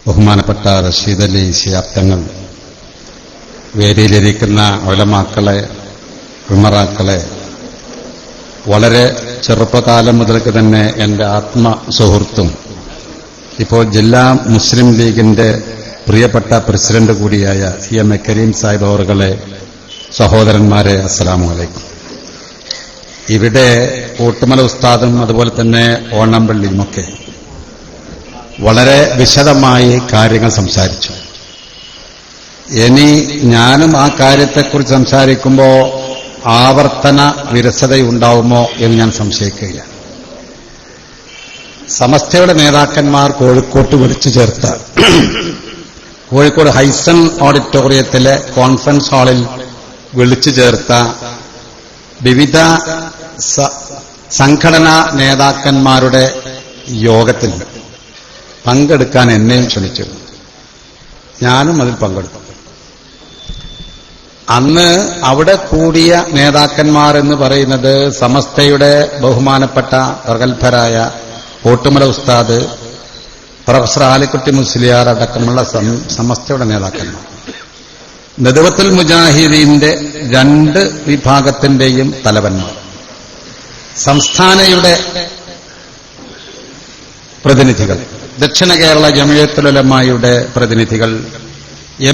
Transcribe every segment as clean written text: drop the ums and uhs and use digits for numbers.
ബഹുമാനപ്പെട്ട റഷീദ് അലി ശിഹാബ് തങ്ങൾ, വേദിയിലിരിക്കുന്ന ഉലമാക്കളെ, ഉമറാക്കളെ, വളരെ ചെറുപ്പകാലം മുതൽക്ക് തന്നെ എൻ്റെ ആത്മസുഹൃത്തും ഇപ്പോൾ ജില്ലാ മുസ്ലിം ലീഗിന്റെ പ്രിയപ്പെട്ട പ്രസിഡന്റ് കൂടിയായ CMA കരീം സാഹിബ് അവറുകളെ, സഹോദരന്മാരെ, അസ്സലാമു അലൈക്കും. ഇവിടെ ഊട്ടുമല ഉസ്താദും അതുപോലെ തന്നെ ഓണംപള്ളിയുമൊക്കെ വളരെ വിശദമായി കാര്യങ്ങൾ സംസാരിച്ചു. ഇനി ഞാനും ആ കാര്യത്തെക്കുറിച്ച് സംസാരിക്കുമ്പോൾ ആവർത്തന വിരസതയുണ്ടാവുമോ എന്ന് ഞാൻ സംശയിക്കുകയില്ല. സമസ്തയുടെ നേതാക്കന്മാർ കോഴിക്കോട്ട് വിളിച്ചു ചേർത്ത കോഴിക്കോട് ഹൈസൺ ഓഡിറ്റോറിയത്തിലെ കോൺഫറൻസ് ഹാളിൽ വിളിച്ചു ചേർത്ത വിവിധ സംഘടനാ നേതാക്കന്മാരുടെ യോഗത്തിൽ പങ്കെടുക്കാൻ എന്നെയും ക്ഷണിച്ചിരുന്നു. ഞാനും അതിൽ പങ്കെടുത്തു. അന്ന് അവിടെ കൂടിയ നേതാക്കന്മാർ എന്ന് പറയുന്നത് സമസ്തയുടെ ബഹുമാനപ്പെട്ട പ്രഗത്ഭരായ ഊട്ടുമല ഉസ്താദ്, പ്രൊഫസർ ആലിക്കുട്ടി മുസ്ലിയാർ അടക്കമുള്ള സമസ്തയുടെ നേതാക്കന്മാർ, നദ്വത്തുൽ മുജാഹിദീന്റെ 2 വിഭാഗത്തിന്റെയും തലവന്മാർ, സംസ്ഥാനയുടെ പ്രതിനിധികൾ, ദക്ഷിണ കേരള ജമിയത്തുൽ ഉലമായുടെ പ്രതിനിധികൾ,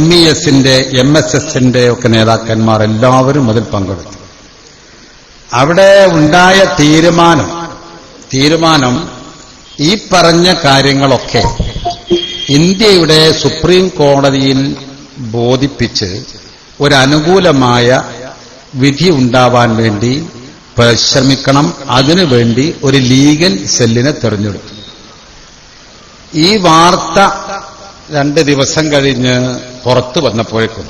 MESന്റെ MSSന്റെ ഒക്കെ നേതാക്കന്മാർ എല്ലാവരും അതിൽ പങ്കെടുത്തു. അവിടെ ഉണ്ടായ തീരുമാനം ഈ പറഞ്ഞ കാര്യങ്ങളൊക്കെ ഇന്ത്യയുടെ സുപ്രീം കോടതിയിൽ ബോധിപ്പിച്ച് ഒരനുകൂലമായ വിധി ഉണ്ടാവാൻ വേണ്ടി പരിശ്രമിക്കണം. അതിനുവേണ്ടി ഒരു ലീഗൽ സെല്ലിനെ തെരഞ്ഞെടുത്തു. ഈ വാർത്ത 2 ദിവസം കഴിഞ്ഞ് പുറത്തു വന്നപ്പോഴേക്കും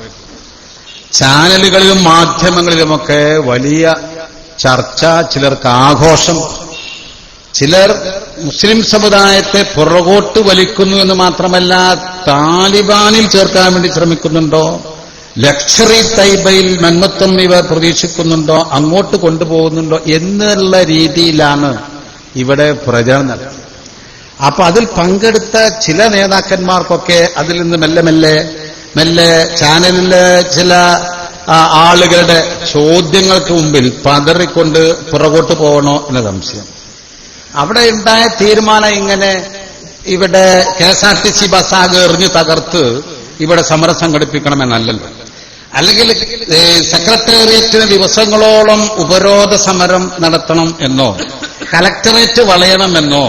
ചാനലുകളിലും മാധ്യമങ്ങളിലുമൊക്കെ വലിയ ചർച്ച, ചിലർക്ക് ആഘോഷം, ചിലർ മുസ്ലിം സമുദായത്തെ പുറകോട്ട് വലിക്കുന്നു എന്ന് മാത്രമല്ല താലിബാനിൽ ചേർക്കാൻ വേണ്ടി ശ്രമിക്കുന്നുണ്ടോ, ലക്ഷറി തൈബയിൽ മന്മത്വം ഇവർ പ്രതീക്ഷിക്കുന്നുണ്ടോ, അങ്ങോട്ട് കൊണ്ടുപോകുന്നുണ്ടോ എന്നുള്ള രീതിയിലാണ് ഇവിടെ പ്രചരണം നടത്തുന്നത്. അപ്പൊ അതിൽ പങ്കെടുത്ത ചില നേതാക്കന്മാർക്കൊക്കെ അതിൽ നിന്ന് മെല്ലെ ചാനലിലെ ചില ആളുകളുടെ ചോദ്യങ്ങൾക്ക് മുമ്പിൽ പതറിക്കൊണ്ട് പുറകോട്ട് പോകണോ എന്ന സംശയം. അവിടെ ഉണ്ടായ തീരുമാനം ഇങ്ങനെ, ഇവിടെ KSRTC ബസ്സാകെ എറിഞ്ഞു തകർത്ത് ഇവിടെ സമരം സംഘടിപ്പിക്കണമെന്നല്ലല്ലോ, അല്ലെങ്കിൽ സെക്രട്ടേറിയറ്റിന് ദിവസങ്ങളോളം ഉപരോധ സമരം നടത്തണം എന്നോ, കലക്ടറേറ്റ് വളയണമെന്നോ,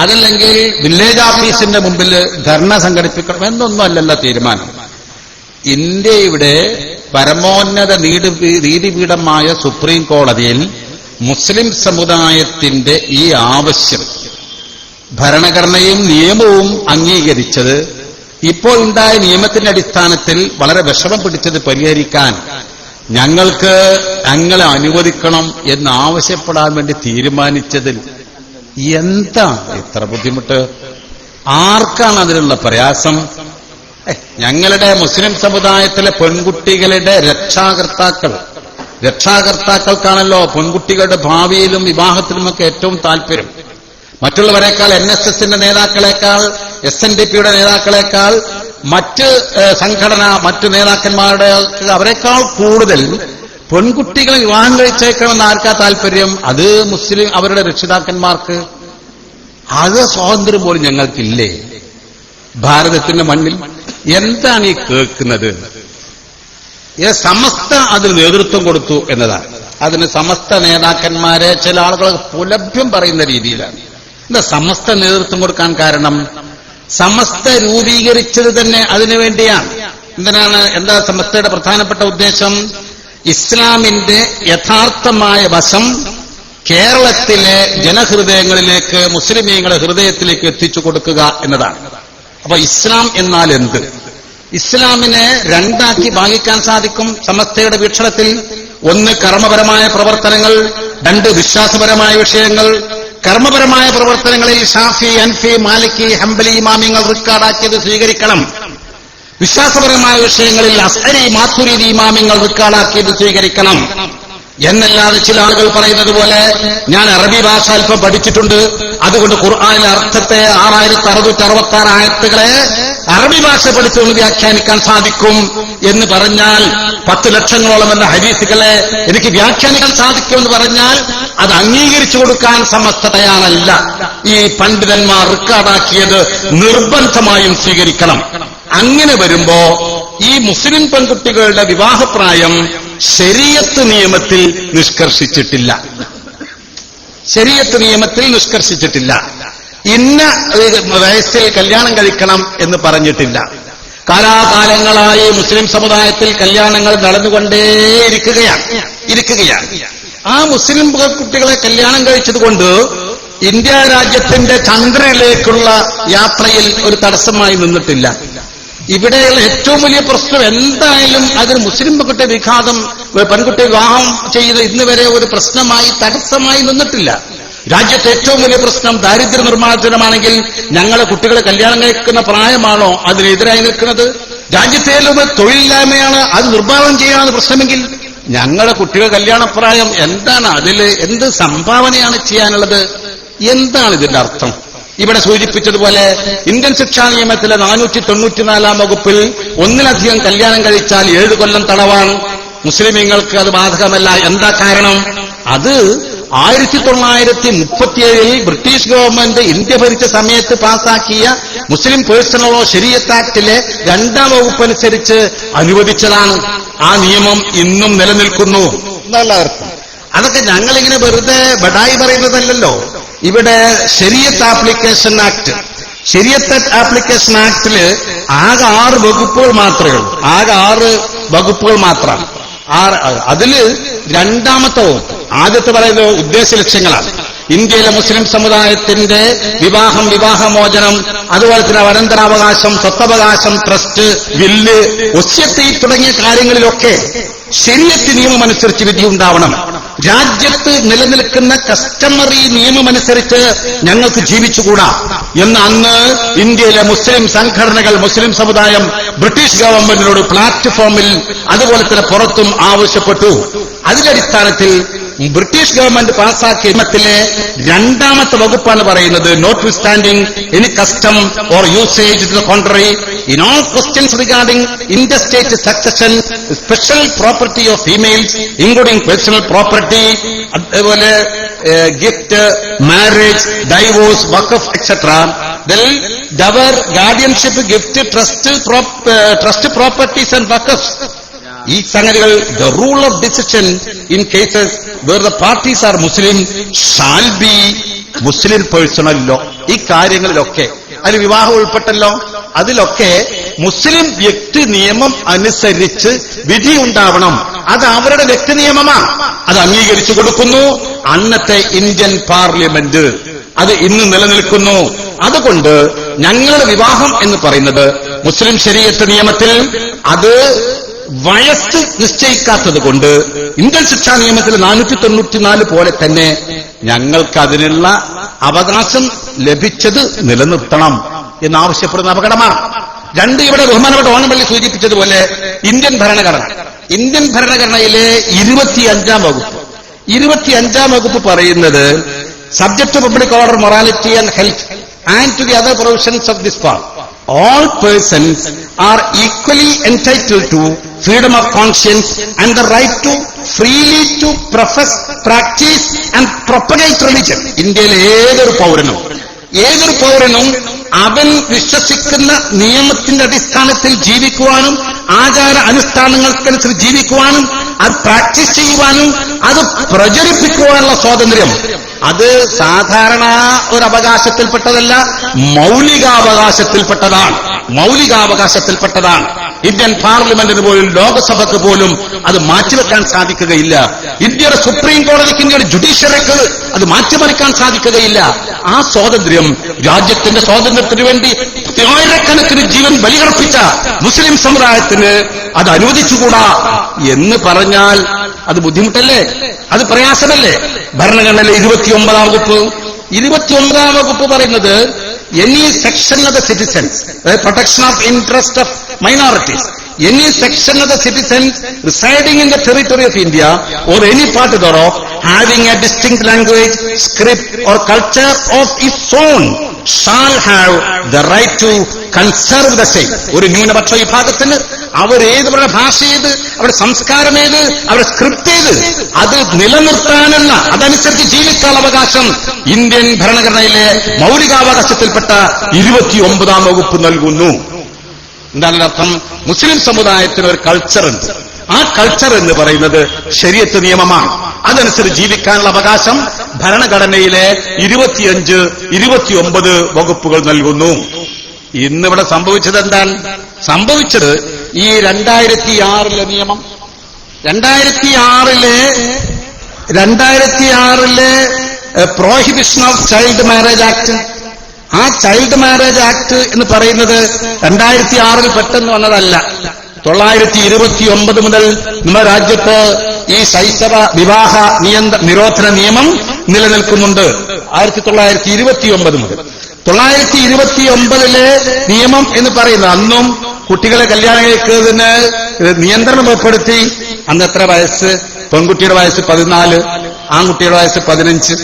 അതല്ലെങ്കിൽ വില്ലേജ് ഓഫീസിന്റെ മുമ്പിൽ ധർണ സംഘടിപ്പിക്കണം എന്നൊന്നും അല്ലല്ലോ തീരുമാനം. ഇന്ത്യയുടെ പരമോന്നത നീതിപീഠമായ സുപ്രീം കോടതിയിൽ മുസ്ലിം സമുദായത്തിന്റെ ഈ ആവശ്യം ഭരണഘടനയും നിയമവും അംഗീകരിച്ചത്, ഇപ്പോൾ ഉണ്ടായ നിയമത്തിന്റെ അടിസ്ഥാനത്തിൽ വളരെ വിഷമം പിടിച്ചത് പരിഹരിക്കാൻ ഞങ്ങളെ അനുവദിക്കണം എന്നാവശ്യപ്പെടാൻ വേണ്ടി തീരുമാനിച്ചതിൽ എന്താ ഇത്ര ബുദ്ധിമുട്ട്? ആർക്കാണ് അതിനുള്ള പ്രയാസം? ഞങ്ങളുടെ മുസ്ലിം സമുദായത്തിലെ പെൺകുട്ടികളുടെ രക്ഷാകർത്താക്കൾക്കാണല്ലോ പെൺകുട്ടികളുടെ ഭാവിയിലും വിവാഹത്തിലുമൊക്കെ ഏറ്റവും താല്പര്യം. മറ്റുള്ളവരെക്കാൾ NSSന്റെ നേതാക്കളെക്കാൾ, SNDPയുടെ നേതാക്കളെക്കാൾ, മറ്റ് മറ്റു നേതാക്കന്മാരുടെ അവരെക്കാൾ കൂടുതൽ പെൺകുട്ടികളെ വിവാഹം കഴിച്ചേക്കണമെന്ന് ആർക്കാ താല്പര്യം? അത് മുസ്ലിം അവരുടെ രക്ഷിതാക്കന്മാർക്ക്. അത് സ്വാതന്ത്ര്യം പോലും ഞങ്ങൾക്കില്ലേ ഭാരതത്തിന്റെ മണ്ണിൽ? എന്താണ് ഈ കേൾക്കുന്നത്? സമസ്ത അതിന് നേതൃത്വം കൊടുത്തു എന്നതാണ്. അതിന് സമസ്ത നേതാക്കന്മാരെ ചില ആളുകൾ പുലഭ്യം പറയുന്ന രീതിയിലാണ്. എന്താ സമസ്ത നേതൃത്വം കൊടുക്കാൻ കാരണം? സമസ്ത രൂപീകരിച്ചത് തന്നെ അതിനുവേണ്ടിയാണ്. എന്താ സമസ്തയുടെ പ്രധാനപ്പെട്ട ഉദ്ദേശം? ഇസ്ലാമിന്റെ യഥാർത്ഥമായ വശം കേരളത്തിലെ ജനഹൃദയങ്ങളിലേക്ക്, മുസ്ലിമീങ്ങളുടെ ഹൃദയത്തിലേക്ക് എത്തിച്ചു കൊടുക്കുക എന്നതാണ്. അപ്പൊ ഇസ്ലാം എന്നാൽ എന്ത്? ഇസ്ലാമിനെ 2 ഭാഗിക്കാൻ സാധിക്കും സമസ്തയുടെ വീക്ഷണത്തിൽ. 1 കർമ്മപരമായ പ്രവർത്തനങ്ങൾ, 2 വിശ്വാസപരമായ വിഷയങ്ങൾ. കർമ്മപരമായ പ്രവർത്തനങ്ങളിൽ ഷാഫി, ഹനഫി, മാലിക്കി, ഹംബലി ഇമാമിങ്ങൾ റിക്കാർഡാക്കിയത് സ്വീകരിക്കണം. വിശ്വാസപരമായ വിഷയങ്ങളിൽ അസ്അരി, മാതുരിദി ഇമാമിങ്ങൾ റിക്കാർഡാക്കിയത് സ്വീകരിക്കണം എന്നല്ലാതെ ചില ആളുകൾ പറയുന്നത് പോലെ ഞാൻ അറബി ഭാഷ അല്പം പഠിച്ചിട്ടുണ്ട്, അതുകൊണ്ട് ഖുർആനിലെ അർത്ഥത്തെ 6666 ആയത്തുകളെ അറബി ഭാഷ പഠിച്ചുകൊണ്ട് വ്യാഖ്യാനിക്കാൻ സാധിക്കും എന്ന് പറഞ്ഞാൽ 10 ലക്ഷങ്ങളോളം എന്ന ഹദീസുകളെ എനിക്ക് വ്യാഖ്യാനിക്കാൻ സാധിക്കുമെന്ന് പറഞ്ഞാൽ അത് അംഗീകരിച്ചു കൊടുക്കാൻ സമസ്ത തയ്യാറല്ല. ഈ പണ്ഡിതന്മാർ റെക്കോർഡാക്കിയത് നിർബന്ധമായും സ്വീകരിക്കണം. അങ്ങനെ വരുമ്പോ ഈ മുസ്ലിം പെൺകുട്ടികളുടെ വിവാഹപ്രായം ശരീഅത്ത് നിയമത്തിൽ നിഷ്കർഷിച്ചിട്ടില്ല. ശരീഅത്ത് നിയമത്തിൽ നിഷ്കർഷിച്ചിട്ടില്ല. ഇന്ന വയസ്സിൽ കല്യാണം കഴിക്കണം എന്ന് പറഞ്ഞിട്ടില്ല. കാലാകാലങ്ങളായി മുസ്ലിം സമുദായത്തിൽ കല്യാണങ്ങൾ നടന്നുകൊണ്ടേയിരിക്കുകയാണ്. ആ മുസ്ലിം കുട്ടികളെ കല്യാണം കഴിച്ചതുകൊണ്ട് ഇന്ത്യ രാജ്യത്തിന്റെ ചന്ദ്രനിലേക്കുള്ള യാത്രയിൽ ഒരു തടസ്സമായി നിന്നിട്ടില്ല. ഇവിടെയുള്ള ഏറ്റവും വലിയ പ്രശ്നം എന്തായാലും അതിന് മുസ്ലിം പെൺകുട്ടി വിവാഹം ചെയ്ത് ഇന്ന് വരെ ഒരു പ്രശ്നമായി തടസ്സമായി നിന്നിട്ടില്ല. രാജ്യത്തെ ഏറ്റവും വലിയ പ്രശ്നം ദാരിദ്ര്യ നിർമ്മാർജ്ജനമാണെങ്കിൽ ഞങ്ങളെ കുട്ടികളെ കല്യാണം കഴിക്കുന്ന പ്രായമാണോ അതിനെതിരായി നിൽക്കുന്നത്? രാജ്യത്തെ തൊഴിലില്ലായ്മയാണ്, അത് നിർമ്മാർജ്ജനം ചെയ്യാനാണ് പ്രശ്നമെങ്കിൽ ഞങ്ങളുടെ കുട്ടികൾ കല്യാണപ്രായം എന്താണ്? അതിൽ എന്ത് സംഭാവനയാണ് ചെയ്യാനുള്ളത്? എന്താണ് ഇതിന്റെ അർത്ഥം? ഇവിടെ സൂചിപ്പിച്ചതുപോലെ ഇന്ത്യൻ ശിക്ഷാ നിയമത്തിലെ 494 വകുപ്പിൽ ഒന്നിലധികം കല്യാണം കഴിച്ചാൽ 7 കൊല്ലം തടവാണ്. മുസ്ലിമീങ്ങൾക്ക് അത് ബാധകമല്ല. എന്താ കാരണം? അത് 1937 ബ്രിട്ടീഷ് ഗവൺമെന്റ് ഇന്ത്യ ഭരിച്ച സമയത്ത് പാസാക്കിയ മുസ്ലിം പേഴ്സണൽ ലോ ശരീഅത്ത് ആക്ടിലെ 2ാം വകുപ്പനുസരിച്ച് അനുവദിച്ചതാണ്. ആ നിയമം ഇന്നും നിലനിൽക്കുന്നു എന്നുള്ള അർത്ഥം. അതൊക്കെ ഞങ്ങളിങ്ങനെ വെറുതെ ബഡായി പറയുന്നതല്ലല്ലോ. ഇവിടെ ശരീഅത്ത് ആപ്ലിക്കേഷൻ ആക്ട്, ശരീഅത്ത് ആപ്ലിക്കേഷൻ ആക്ടില് ആകെ 6 വകുപ്പുകൾ മാത്രമേ ഉള്ളൂ. ആകെ 6 വകുപ്പുകൾ മാത്രമാണ്. അതില് 2ാമത്തെ വകുപ്പ്, ആദ്യത്തെ പറയുന്നത് ഉദ്ദേശ ലക്ഷ്യങ്ങളാണ്. ഇന്ത്യയിലെ മുസ്ലിം സമുദായത്തിന്റെ വിവാഹം, വിവാഹമോചനം, അതുപോലെ തന്നെ അനന്തരാവകാശം, സ്വത്തവകാശം, ട്രസ്റ്റ്, വില്ല്, വസിയത്ത് തുടങ്ങിയ കാര്യങ്ങളിലൊക്കെ ശരീഅത്ത് നിയമമനുസരിച്ച് വിധി ഉണ്ടാവണം. രാജ്യത്ത് നിലനിൽക്കുന്ന കസ്റ്റമറി നിയമമനുസരിച്ച് ഞങ്ങൾക്ക് ജീവിച്ചുകൂടാ എന്ന് അന്ന് ഇന്ത്യയിലെ മുസ്ലിം സംഘടനകൾ, മുസ്ലിം സമുദായം ബ്രിട്ടീഷ് ഗവൺമെന്റിനോട് പ്ലാറ്റ്ഫോമിൽ അതുപോലെ തന്നെ പുറത്തും ആവശ്യപ്പെട്ടു. അതിന്റെ അടിസ്ഥാനത്തിൽ ബ്രിട്ടീഷ് ഗവൺമെന്റ് പാസാക്കിയ നിയമത്തിലെ 2ാമത്തെ വകുപ്പാണ് പറയുന്നത്, not notwithstanding any custom or usage to the contrary in all questions regarding intestate succession, special property of females including personal property, അതേപോലെ gift, marriage, divorce, waqf etcetera, dower, guardianship, gift, trust properties and waqf. ഈ സംഗതികൾ the rule of decision in cases where the parties are Muslim shall be Muslim personal law. ഈ കാര്യങ്ങളിലൊക്കെ അതിൽ വിവാഹം ഉൾപ്പെട്ടല്ലോ. അതിലൊക്കെ മുസ്ലിം വ്യക്തി നിയമം അനുസരിച്ച് വിധി ഉണ്ടാവണം. അത് അവരുടെ വ്യക്തി നിയമമാണ്. അത് അംഗീകരിച്ചു കൊടുക്കുന്നു അന്നത്തെ ഇന്ത്യൻ പാർലമെന്റ്. അത് ഇന്ന് നിലനിൽക്കുന്നു. അതുകൊണ്ട് ഞങ്ങളുടെ വിവാഹം എന്ന് പറയുന്നത് മുസ്ലിം ശരീഅത്ത് നിയമത്തിൽ അത് വയസ്സ് നിശ്ചയിക്കാത്തത് കൊണ്ട് ഇന്ത്യൻ ശിക്ഷാ നിയമത്തിൽ 494 പോലെ തന്നെ ഞങ്ങൾക്ക് അതിനുള്ള അവകാശം ലഭിച്ചത് നിലനിർത്തണം എന്നാവശ്യപ്പെടുന്ന അപകടമാണ്. 2, ഇവിടെ ബഹുമാനപ്പെട്ട ഓണപ്പള്ളി സൂചിപ്പിച്ചതുപോലെ ഇന്ത്യൻ ഭരണഘടനയിലെ 25ാം വകുപ്പ് പറയുന്നത്, subject to public order, morality and health and to the other provisions of this part, all persons are equally entitled to freedom of conscience and the right to freely to profess, practice and propagate religion. ഇന്ത്യയിലെ ഏതൊരു പൗരനും അവൻ വിശ്വസിക്കുന്ന നിയമത്തിന്റെ അടിസ്ഥാനത്തിൽ ജീവിക്കുവാനും ആചാര അനുഷ്ഠാനങ്ങൾക്കനുസരിച്ച് ജീവിക്കുവാനും അത് പ്രാക്ടീസ് ചെയ്യുവാനും അത് പ്രചരിപ്പിക്കുവാനുള്ള സ്വാതന്ത്ര്യം അത് സാധാരണ ഒരു അവകാശത്തിൽപ്പെട്ടതല്ല, മൗലികാവകാശത്തിൽപ്പെട്ടതാണ്. ഇന്ത്യൻ പാർലമെന്റിന് പോലും ലോകസഭയ്ക്ക് പോലും അത് മാറ്റിവെക്കാൻ സാധിക്കുകയില്ല. ഇന്ത്യയുടെ സുപ്രീം കോടതിക്ക്, ഇന്ത്യയുടെ ജുഡീഷ്യറിക്ക് അത് മാറ്റിമറിക്കാൻ സാധിക്കുകയില്ല. ആ സ്വാതന്ത്ര്യം, രാജ്യത്തിന്റെ സ്വാതന്ത്ര്യത്തിന് വേണ്ടി 1000കണക്കിന് ജീവൻ ബലികർപ്പിച്ച മുസ്ലിം സമുദായത്തിന് അത് അനുവദിച്ചുകൂടാ എന്ന് പറഞ്ഞാൽ അത് ബുദ്ധിമുട്ടല്ലേ? അത് പ്രയാസമല്ലേ? ഭരണഘടനയിലെ 29ാം വകുപ്പ് പറയുന്നത്, any section of the citizens, protection of interest of minorities, any section of the citizens residing in the territory of India or any part thereof having a distinct language, script or culture of its own shall have the right to conserve the same. ഒരു ന്യൂനപക്ഷ വിഭാഗത്തിന് അവരുടെ ഭാഷ ഏത്, അവരുടെ സംസ്കാരം ഏത്, അവരുടെ സ്ക്രിപ്റ്റ് ഏത്, അത് നിലനിർത്താനുള്ള അതനുസരിച്ച് ജീവിക്കാനുള്ള അവകാശം ഇന്ത്യൻ ഭരണഘടനയിലെ മൗലികാവകാശത്തിൽപ്പെട്ട 29ാം വകുപ്പ് നൽകുന്നു. എന്താണ് അർത്ഥം? മുസ്ലിം സമുദായത്തിന് ഒരു കൾച്ചറുണ്ട്. ആ കൾച്ചർ എന്ന് പറയുന്നത് ശരീഅത്ത് നിയമമാണ്. അതനുസരിച്ച് ജീവിക്കാനുള്ള അവകാശം ഭരണഘടനയിലെ 25, 29 വകുപ്പുകൾ നൽകുന്നു. ഇന്നിവിടെ സംഭവിച്ചത് എന്താണ്? സംഭവിച്ചത് ഈ 2006 നിയമം, 2006 prohibition of child marriage act. ആ ചൈൽഡ് മാരേജ് ആക്ട് എന്ന് പറയുന്നത് 2006 പെട്ടെന്ന് വന്നതല്ല. 929 മുതൽ നമ്മുടെ രാജ്യത്ത് ഈ ശൈശവ വിവാഹ നിരോധന നിയമം നിലനിൽക്കുന്നുണ്ട്. 1929 മുതൽ 929 നിയമം എന്ന് പറയുന്നത് അന്നും കുട്ടികളെ കല്യാണം കഴിക്കുന്നതിന് നിയന്ത്രണം ഏർപ്പെടുത്തി. അന്ന് എത്ര വയസ്സ്? പെൺകുട്ടിയുടെ വയസ്സ് 14, ആൺകുട്ടിയുടെ വയസ്സ് 15.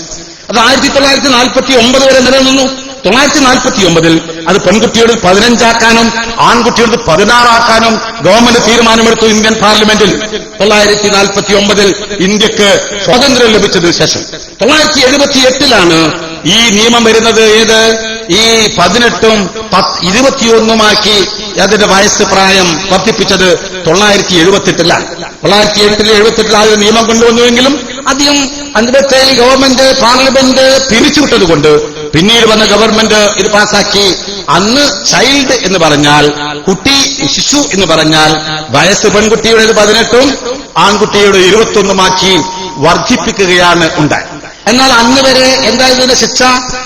അത് 1949 വരെ നിലനിന്നു. 1949 അത് പെൺകുട്ടിയോട് 15 ആക്കാനും ആൺകുട്ടിയോട് 16 ആക്കാനും ഗവൺമെന്റ് തീരുമാനമെടുത്തു ഇന്ത്യൻ പാർലമെന്റിൽ. 1949 ഇന്ത്യക്ക് സ്വാതന്ത്ര്യം ലഭിച്ചതിനു ശേഷം 1978 ഈ നിയമം വരുന്നത്. ഏത്? ഈ 18ഉം 21ഉമാക്കി അതിന്റെ വയസ്സ് പ്രായം വർദ്ധിപ്പിച്ചത് 978. 978 ആ നിയമം കൊണ്ടുവന്നുവെങ്കിലും അധികം അന്നത്തെ ഗവൺമെന്റ് പാർലമെന്റ് പിരിച്ചുവിട്ടതുകൊണ്ട് പിന്നീട് വന്ന ഗവൺമെന്റ് ഇത് പാസാക്കി. അന്ന് ചൈൽഡ് എന്ന് പറഞ്ഞാൽ കുട്ടി, ശിശു എന്ന് പറഞ്ഞാൽ വയസ്സ് പെൺകുട്ടിയുടെ 18ഉം ആൺകുട്ടിയുടെ 21ഉമാക്കി വർദ്ധിപ്പിക്കുകയാണ് ഉണ്ടായത്. എന്നാൽ അന്ന് വരെ എന്തായിരുന്നു ശിക്ഷ?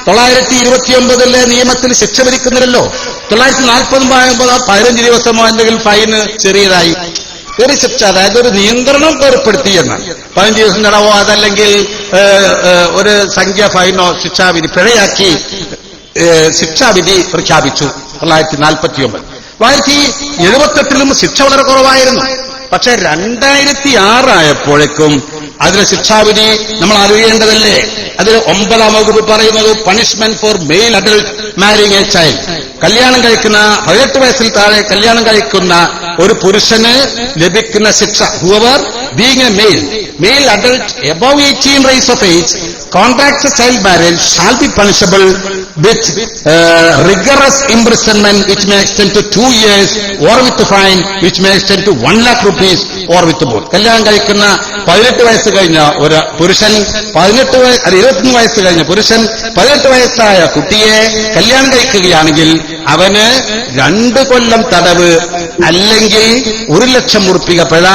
929 നിയമത്തിൽ ശിക്ഷ വിധിക്കുന്നില്ലല്ലോ. 940 15 ദിവസമോ എന്തെങ്കിലും ഫൈന് ചെറിയതായി ഒരു ശിക്ഷ, അതായത് ഒരു നിയന്ത്രണം ഏർപ്പെടുത്തി എന്നാണ്. 15 ദിവസം തടവോ അതല്ലെങ്കിൽ ഒരു സംഖ്യ ഫൈനോ ശിക്ഷാവിധി പിഴയാക്കി ശിക്ഷാവിധി പ്രഖ്യാപിച്ചു 949. 1978 ശിക്ഷ വളരെ കുറവായിരുന്നു. പക്ഷെ 2006 ആയപ്പോഴേക്കും അതിലെ ശിക്ഷാവിധി നമ്മൾ അറിയേണ്ടതല്ലേ? അതിൽ 9ാം വകുപ്പ് പറയുന്നത് punishment for mail adult marrying A child. കല്യാണം കഴിക്കുന്ന 18 വയസ്സിൽ താഴെ കല്യാണം കഴിക്കുന്ന ഒരു പുരുഷന് ലഭിക്കുന്ന ശിക്ഷ, whoever being a male adult above 18 years of age contracts a child marriage shall be punishable with rigorous imprisonment which may extend to 2 years or with fine which may extend to 1 lakh rupees or with both. കല്യാണം കഴിക്കുന്ന 18 വയസ്സ് കഴിഞ്ഞ ഒരു പുരുഷൻ 21 വയസ്സ് കഴിഞ്ഞ പുരുഷൻ 18 വയസ്സായ കുട്ടിയെ കല്യാണം കഴിക്കുകയാണെങ്കിൽ അവന് 2 കൊല്ലം തടവ്, അല്ലെങ്കിൽ 1 ലക്ഷം ഉറുപ്പിക പിഴ,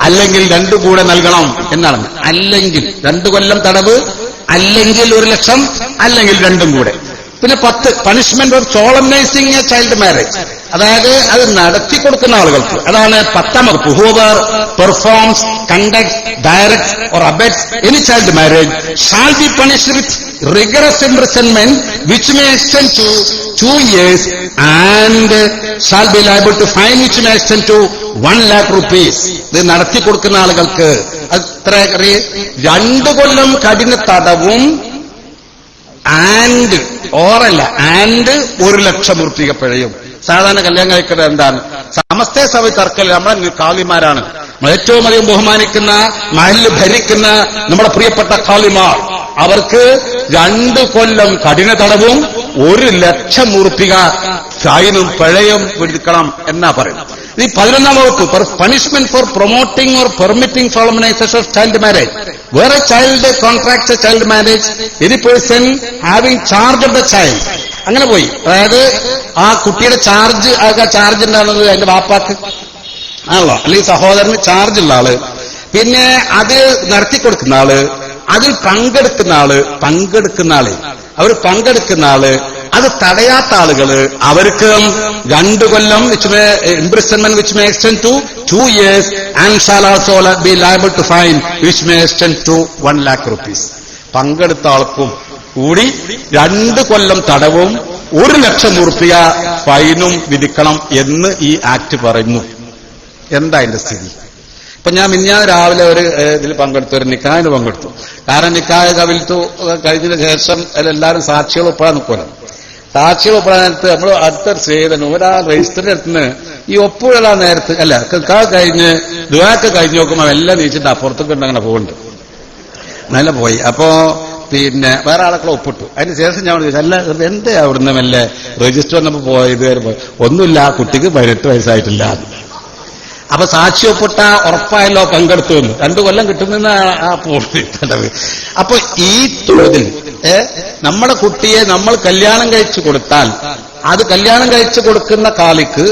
അല്ലെങ്കിൽ 2 കൂടെ നൽകണം എന്നാണ്. അല്ലെങ്കിൽ 2 കൊല്ലം തടവ്, അല്ലെങ്കിൽ 1 ലക്ഷം, അല്ലെങ്കിൽ 2 കൂടെ. പിന്നെ 10 punishment for solemnising a child marriage, അതായത് അത് നടത്തി കൊടുക്കുന്ന ആളുകൾക്ക്. അതാണ് 10ാം വകുപ്പ്. Whoever performs, conducts, directs or abets any child marriage shall be punished with rigorous imprisonment which may extend to 2 years and shall be liable to fine which may extend to 1 lakh rupees. ഇത് നടത്തി കൊടുക്കുന്ന ആളുകൾക്ക് അത്ര 2 കൊല്ലം കഠിന തടവും and 1 ലക്ഷം ഉറുപ്പിക പിഴയും. സാധാരണ കല്യാണം കഴിക്കുന്നത് എന്താണ്? സമസ്ത സഭ തർക്കൽ നമ്മളെ കാളിമാരാണ്. നമ്മൾ ഏറ്റവും അധികം ബഹുമാനിക്കുന്ന, മഹല്ല് ഭരിക്കുന്ന നമ്മുടെ പ്രിയപ്പെട്ട കാളിമാർ, അവർക്ക് 2 കൊല്ലം കഠിന തടവും 1 ലക്ഷം ഉറുപ്പിക ഫൈനും പിഴയും വിധിക്കണം എന്നാ പറയുന്നത്. ഈ 11ാം വകുപ്പ് punishment for promoting or permitting solemnisation of child marriage. Where a child contracts a child marriage any person having charge of the child. അങ്ങനെ പോയി. അതായത് ആ കുട്ടിയുടെ ചാർജ് ഉണ്ടാകുന്നത് അതിന്റെ വാപ്പാക്ക് ആണല്ലോ, അല്ലെങ്കിൽ സഹോദരന് ചാർജ് ഉള്ള ആള്, പിന്നെ അത് നടത്തിക്കൊടുക്കുന്ന ആള്, അതിൽ പങ്കെടുക്കുന്ന ആള്, അത് തടയാത്ത ആളുകള്, അവർക്ക് 2 കൊല്ലം imprisonment which may extend to 2 years and shall also be liable to fine which may extend to 1 lakh rupees. പങ്കെടുത്ത ആൾക്കും കൂടി 2 കൊല്ലം തടവും 1 ലക്ഷം ഉറുപ്പിക ഫൈനും വിധിക്കണം എന്ന് ഈ ആക്ട് പറയുന്നു. എന്താ അതിന്റെ സ്ഥിതി? ഇപ്പൊ ഞാൻ രാവിലെ ഒരു ഇതിൽ പങ്കെടുത്തു, ഒരു നിക്കാഹിന് പങ്കെടുത്തു. കാരണം നിക്കാഹ് കവിൽത്തു കഴിഞ്ഞതിന് ശേഷം അതിലെല്ലാവരും സാക്ഷികൾ ഒപ്പിടാൻ നിൽക്കുമല്ലോ. സാക്ഷികൾ ഒപ്പിടാൻ നേരത്ത് നമ്മൾ അടുത്തൊരു സ്നേഹിതൻ ഒരാൾ രജിസ്റ്ററിന്റെ അടുത്തുനിന്ന് ഈ ഒപ്പിടാൻ നേരത്ത് അല്ല കഴിഞ്ഞ് ദുആക്ക് കഴിഞ്ഞ് നോക്കുമ്പോൾ എല്ലാം നീച്ചിട്ട് അപ്പുറത്തേക്ക് അങ്ങനെ പോകുന്നുണ്ട്. നല്ല പോയി. അപ്പോ പിന്നെ വേറെ ആളൊക്കെ ഒപ്പിട്ടു. അതിന് ശേഷം ഞാൻ ചോദിച്ചു, അല്ല എന്തേ അവിടുന്ന് മെല്ലെ രജിസ്റ്റർ വന്നപ്പോ പോയത്? ഒന്നുമില്ല, ആ കുട്ടിക്ക് 18 വയസ്സായിട്ടില്ല. അപ്പൊ സാക്ഷി ഒപ്പിട്ട ഉറപ്പായല്ലോ പങ്കെടുത്തു എന്ന്. 2 കൊല്ലം കിട്ടുന്ന ആ പോണത്. അപ്പൊ ഈ തോതിൽ നമ്മുടെ കുട്ടിയെ നമ്മൾ കല്യാണം കഴിച്ചു കൊടുത്താൽ അത് കല്യാണം കഴിച്ചു കൊടുക്കുന്ന കാലിക്ക്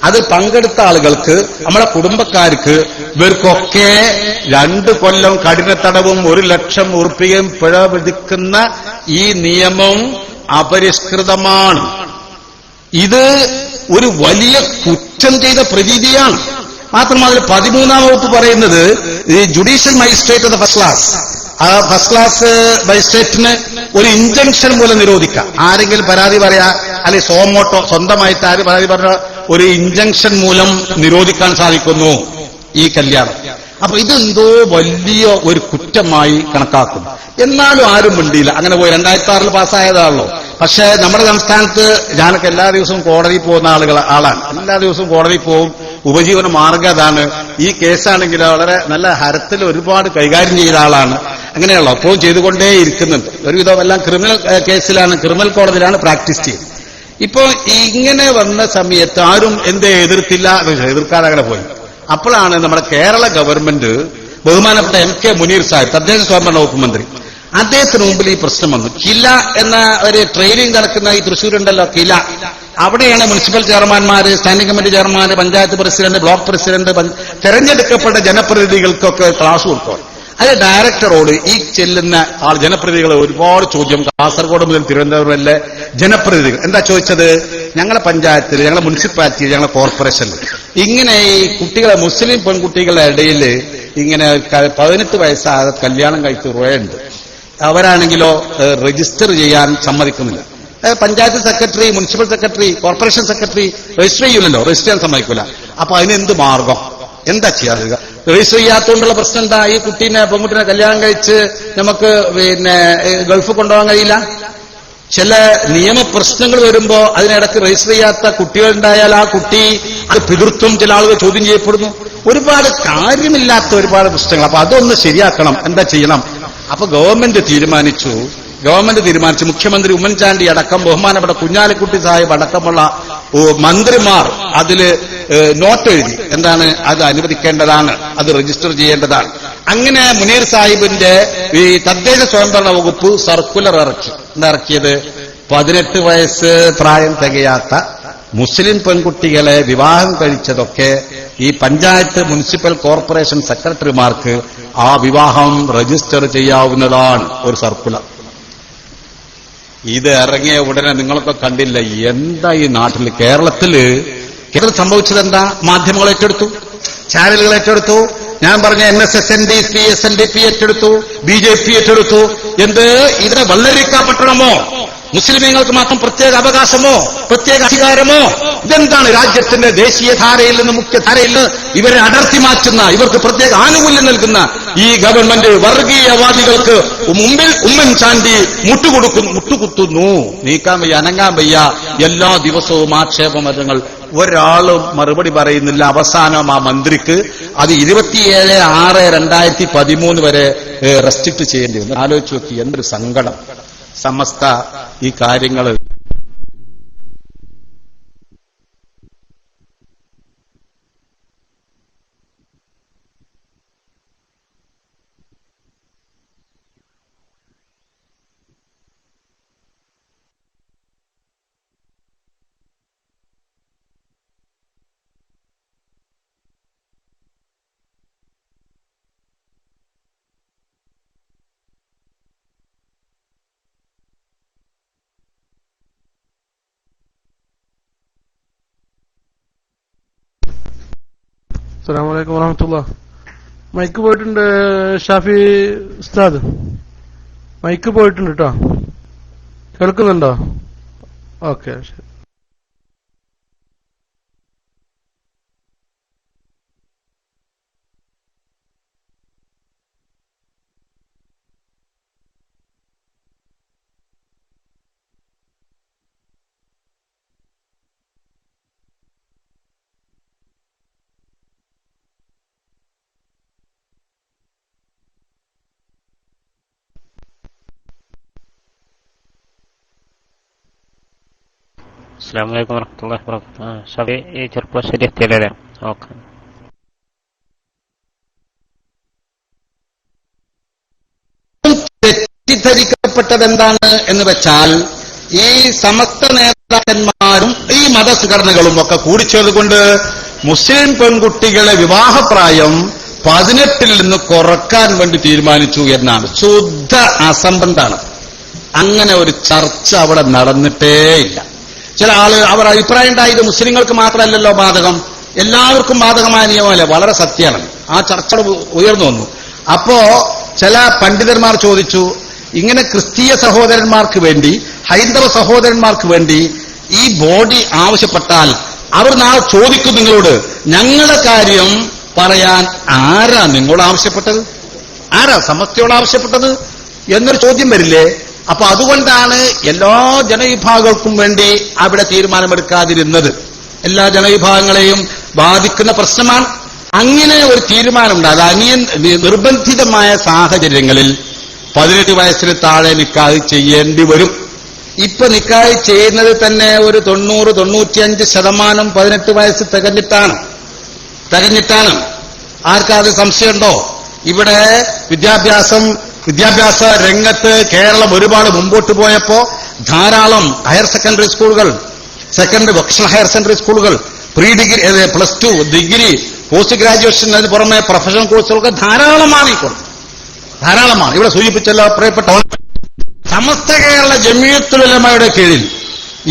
അത് പങ്കെടുത്ത ആളുകൾക്ക് നമ്മളെ കുടുംബക്കാർക്ക് ഇവർക്കൊക്കെ 2 കൊല്ലം കഠിന തടവും 1 ലക്ഷം ഉറുപ്പികയും പിഴ വിധിക്കുന്ന ഈ നിയമം അപരിഷ്കൃതമാണ്. ഇത് ഒരു വലിയ കുറ്റം ചെയ്ത പ്രതീതിയാണ്. മാത്രമല്ല 13-ാം വകുപ്പ് പറയുന്നത് ഈ judicial magistrate of first class, ആ ഫസ്റ്റ് ക്ലാസ് മജിസ്ട്രേറ്റിന് ഒരു ഇൻജങ്ഷൻ മൂലം നിരോധിക്കാം. ആരെങ്കിലും പരാതി പറയാ, അല്ലെങ്കിൽ സോമോട്ടോ സ്വന്തമായിട്ട് ആര് പരാതി പറഞ്ഞ ഒരു ഇൻജങ്ഷൻ മൂലം നിരോധിക്കാൻ സാധിക്കുന്നു ഈ കല്യാണം. അപ്പൊ ഇതെന്തോ വലിയ ഒരു കുറ്റമായി കണക്കാക്കും. എന്നാലും ആരും മിണ്ടിയില്ല. അങ്ങനെ പോയി 2006 പാസ്സായതാണല്ലോ. പക്ഷെ നമ്മുടെ സംസ്ഥാനത്ത് ഞാനൊക്കെ എല്ലാ ദിവസവും കോടതിയിൽ പോകുന്ന ആളാണ്. എല്ലാ ദിവസവും കോടതിയിൽ പോകും. ഉപജീവന മാർഗം അതാണ്. ഈ കേസാണെങ്കിൽ വളരെ നല്ല ഹരത്തിൽ ഒരുപാട് കൈകാര്യം ചെയ്ത ആളാണ്. അങ്ങനെയുള്ള അപ്പോൾ ചെയ്തുകൊണ്ടേ ഇരിക്കുന്നുണ്ട്. ഒരുവിധം എല്ലാം ക്രിമിനൽ കേസിലാണ്, ക്രിമിനൽ കോടതിയിലാണ് പ്രാക്ടീസ് ചെയ്യുന്നത്. ഇപ്പോ ഇങ്ങനെ വന്ന സമയത്ത് ആരും എന്തേ എതിർത്തില്ല, എതിർക്കാതെ അങ്ങനെ പോയി. അപ്പോഴാണ് നമ്മുടെ കേരള ഗവൺമെന്റ് ബഹുമാനപ്പെട്ട MK മുനീർ സാഹിബ്, തദ്ദേശ സ്വയംഭരണ വകുപ്പ് മന്ത്രി, അദ്ദേഹത്തിന് മുമ്പിൽ ഈ പ്രശ്നം വന്നു. കില എന്ന ഒരു ട്രെയിനിങ് നടക്കുന്ന ഈ തൃശ്ശൂരുണ്ടല്ലോ കില, അവിടെയാണ് മുനിസിപ്പൽ ചെയർമാൻമാര്, standing committee chairman, panchayat president, block president, തെരഞ്ഞെടുക്കപ്പെട്ട ജനപ്രതിനിധികൾക്കൊക്കെ ക്ലാസ് കൊടുക്കും. അത് ഡയറക്ടറോട് ഈ ചെല്ലുന്ന ജനപ്രതിനിധികൾ ഒരുപാട് ചോദ്യം, കാസർഗോഡ് മുതൽ തിരുവനന്തപുരം വരെ ജനപ്രതിനിധികൾ എന്താ ചോദിച്ചത്? ഞങ്ങളുടെ പഞ്ചായത്തിൽ, ഞങ്ങളുടെ മുനിസിപ്പാലിറ്റിയിൽ, ഞങ്ങളുടെ കോർപ്പറേഷനിൽ ഇങ്ങനെ ഈ കുട്ടികളെ, മുസ്ലിം പെൺകുട്ടികളുടെ ഇടയിൽ ഇങ്ങനെ 18 വയസ്സാകാതെ കല്യാണം കഴിച്ച് ഉണ്ട്. അവരാണെങ്കിലോ രജിസ്റ്റർ ചെയ്യാൻ സമ്മതിക്കുന്നില്ല. Panchayat secretary, municipal secretary, corporation secretary register ചെയ്യില്ലല്ലോ, രജിസ്റ്റർ ചെയ്യാൻ സമ്മതിക്കില്ല. അപ്പൊ അതിനെന്ത് മാർഗം, എന്താ ചെയ്യാറുക? രജിസ്റ്റർ ചെയ്യാത്തതുകൊണ്ടുള്ള പ്രശ്നം എന്താ? ഈ കുട്ടീനെ, പെൺകുട്ടിനെ കല്യാണം കഴിച്ച് നമുക്ക് ഗൾഫ് കൊണ്ടുപോകാൻ കഴിയില്ല. ചില നിയമപ്രശ്നങ്ങൾ വരുമ്പോ അതിനിടക്ക് രജിസ്റ്റർ ചെയ്യാത്ത കുട്ടികളുണ്ടായാൽ ആ കുട്ടി അത് പിതൃത്വം ചില ആളുകൾ ചോദ്യം ചെയ്യപ്പെടുന്നു. ഒരുപാട് കാര്യമില്ലാത്ത ഒരുപാട് പ്രശ്നങ്ങൾ. അപ്പൊ അതൊന്ന് ശരിയാക്കണം. എന്താ ചെയ്യണം? അപ്പൊ ഗവൺമെന്റ് തീരുമാനിച്ചു, മുഖ്യമന്ത്രി ഉമ്മൻചാണ്ടി അടക്കം, ബഹുമാനപ്പെട്ട കുഞ്ഞാലിക്കുട്ടി സാഹിബ് അടക്കമുള്ള മന്ത്രിമാർ അതില് നോട്ട് എഴുതി. എന്താണ്? അത് അനുവദിക്കേണ്ടതാണ്, അത് രജിസ്റ്റർ ചെയ്യേണ്ടതാണ്. അങ്ങനെ മുനീർ സാഹിബിന്റെ ഈ തദ്ദേശ സ്വയംഭരണ വകുപ്പ് സർക്കുലർ ഇറക്കി. ഇറക്കിയത് 18 വയസ്സ് പ്രായം തികയാത്ത മുസ്ലിം പെൺകുട്ടികളെ വിവാഹം കഴിച്ചതൊക്കെ ഈ പഞ്ചായത്ത്, മുനിസിപ്പൽ, കോർപ്പറേഷൻ സെക്രട്ടറിമാർക്ക് ആ വിവാഹം രജിസ്റ്റർ ചെയ്യാവുന്നതാണ്. ഒരു സർക്കുലർ. ഇത് ഇറങ്ങിയ ഉടനെ നിങ്ങളൊക്കെ കണ്ടില്ല എന്താ ഈ നാട്ടിൽ, കേരളത്തില് സംഭവിച്ചത് എന്താ? മാധ്യമങ്ങൾ ഏറ്റെടുത്തു, ചാനലുകൾ ഏറ്റെടുത്തു. ഞാൻ പറഞ്ഞ NSS, NDP, SNDP ഏറ്റെടുത്തു, BJP ഏറ്റെടുത്തു. എന്ത്? ഇതിനെ വെള്ളരിക്കാപ്പട്ടണമോ, മുസ്ലിമീങ്ങൾക്ക് മാത്രം പ്രത്യേക അവകാശമോ, പ്രത്യേക അധികാരമോ? ഇതെന്താണ്? രാജ്യത്തിന്റെ ദേശീയധാരയിൽ നിന്ന്, മുഖ്യധാരയിൽ നിന്ന് ഇവരെ അടർത്തി മാറ്റുന്ന, ഇവർക്ക് പ്രത്യേക ആനുകൂല്യം നൽകുന്ന ഈ ഗവൺമെന്റ് വർഗീയവാദികൾക്ക് മുമ്പിൽ ഉമ്മൻചാണ്ടി മുട്ടുകുത്തുന്നു. നീക്കാൻ വയ്യ, അനങ്ങാൻ വയ്യ. എല്ലാ ദിവസവും ആക്ഷേപമരങ്ങൾ. ഒരാളും മറുപടി പറയുന്നില്ല. അവസാനം ആ മന്ത്രിക്ക് അത് 27/6/2013 വരെ റെസ്ട്രിക്ട് ചെയ്യേണ്ടി വന്നു. ആലോചിച്ച് നോക്കി, എന്തൊരു സങ്കടം. സമസ്ത ഈ കാര്യങ്ങൾ അസ്സലാമു അലൈക്കും വറഹ്മത്തുള്ളാഹി. മൈക്ക് പോയിട്ടുണ്ട് ഷാഫി ഉസ്താദ്, മൈക്ക് പോയിട്ടുണ്ട് കേട്ടോ. കേൾക്കുന്നുണ്ടോ? ഓക്കെ, ശരി. അസ്സലാമു അലൈക്കും വറഹ്മത്തുള്ളാഹി വബറകാതുഹു. ഷാഫി ഈ ചെറുപ്പശ്ശേരി എത്തിയല്ലേ? ഓക്കെ. തെറ്റിദ്ധരിക്കപ്പെട്ടത് എന്താണ് എന്ന് വെച്ചാൽ, ഈ സമസ്ത നേതാക്കന്മാരും ഈ മതസംഘടനകളും ഒക്കെ കൂടിച്ചേർന്നുകൊണ്ട് മുസ്ലിം പെൺകുട്ടികളെ വിവാഹപ്രായം 18 നിന്ന് കുറക്കാൻ വേണ്ടി തീരുമാനിച്ചു എന്നാണ്. ശുദ്ധ അസംബന്ധാണ്. അങ്ങനെ ഒരു ചർച്ച അവിടെ നടന്നിട്ടേയില്ല. ചില അവർ അഭിപ്രായം ഉണ്ടായത് മുസ്ലിങ്ങൾക്ക് മാത്രമല്ലല്ലോ ബാധകം, എല്ലാവർക്കും ബാധകമായ നിയമമല്ലേ. വളരെ സത്യമാണ്. ആ ചർച്ച ഉയർന്നു വന്നു. അപ്പോ ചില പണ്ഡിതന്മാർ ചോദിച്ചു, ഇങ്ങനെ ക്രിസ്തീയ സഹോദരന്മാർക്ക് വേണ്ടി, ഹൈന്ദവ സഹോദരന്മാർക്ക് വേണ്ടി ഈ ബോഡി ആവശ്യപ്പെട്ടാൽ അവർ നാളെ ചോദിക്കും നിങ്ങളോട്, ഞങ്ങളുടെ കാര്യം പറയാൻ ആരാ നിങ്ങളോട് ആവശ്യപ്പെട്ടത്, ആരാ സമസ്തയോട് ആവശ്യപ്പെട്ടത് എന്നൊരു ചോദ്യം വരില്ലേ? അപ്പൊ അതുകൊണ്ടാണ് എല്ലാ ജനവിഭാഗങ്ങൾക്കും വേണ്ടി അവിടെ തീരുമാനമെടുക്കാതിരുന്നത്. എല്ലാ ജനവിഭാഗങ്ങളെയും ബാധിക്കുന്ന പ്രശ്നമാണ്. അങ്ങനെ ഒരു തീരുമാനമുണ്ട്. അത് നിർബന്ധിതമായ സാഹചര്യങ്ങളിൽ 18 വയസ്സിന് താഴെ നിക്കാഹ് ചെയ്യേണ്ടി വരും. ഇപ്പൊ നിക്കാഹ് ചെയ്യുന്നത് തന്നെ ഒരു 90-95% 18 വയസ്സ് തികഞ്ഞിട്ടാണ്. ആർക്കാത് സംശയമുണ്ടോ? ഇവിടെ വിദ്യാഭ്യാസ രംഗത്ത് കേരളം ഒരുപാട് മുമ്പോട്ട് പോയപ്പോ ധാരാളം ഹയർ സെക്കൻഡറി സ്കൂളുകൾ, വൊക്കേഷണൽ ഹയർ സെക്കൻഡറി സ്കൂളുകൾ, pre degree, +2, degree, post graduation, അതിന് പുറമെ പ്രൊഫഷണൽ കോഴ്സുകളൊക്കെ ധാരാളമാണ്. ഇവിടെ സൂചിപ്പിച്ചല്ലോ പ്രിയപ്പെട്ട സമസ്ത കേരള ജമിയത്തുൽ ഉലമയുടെ കീഴിൽ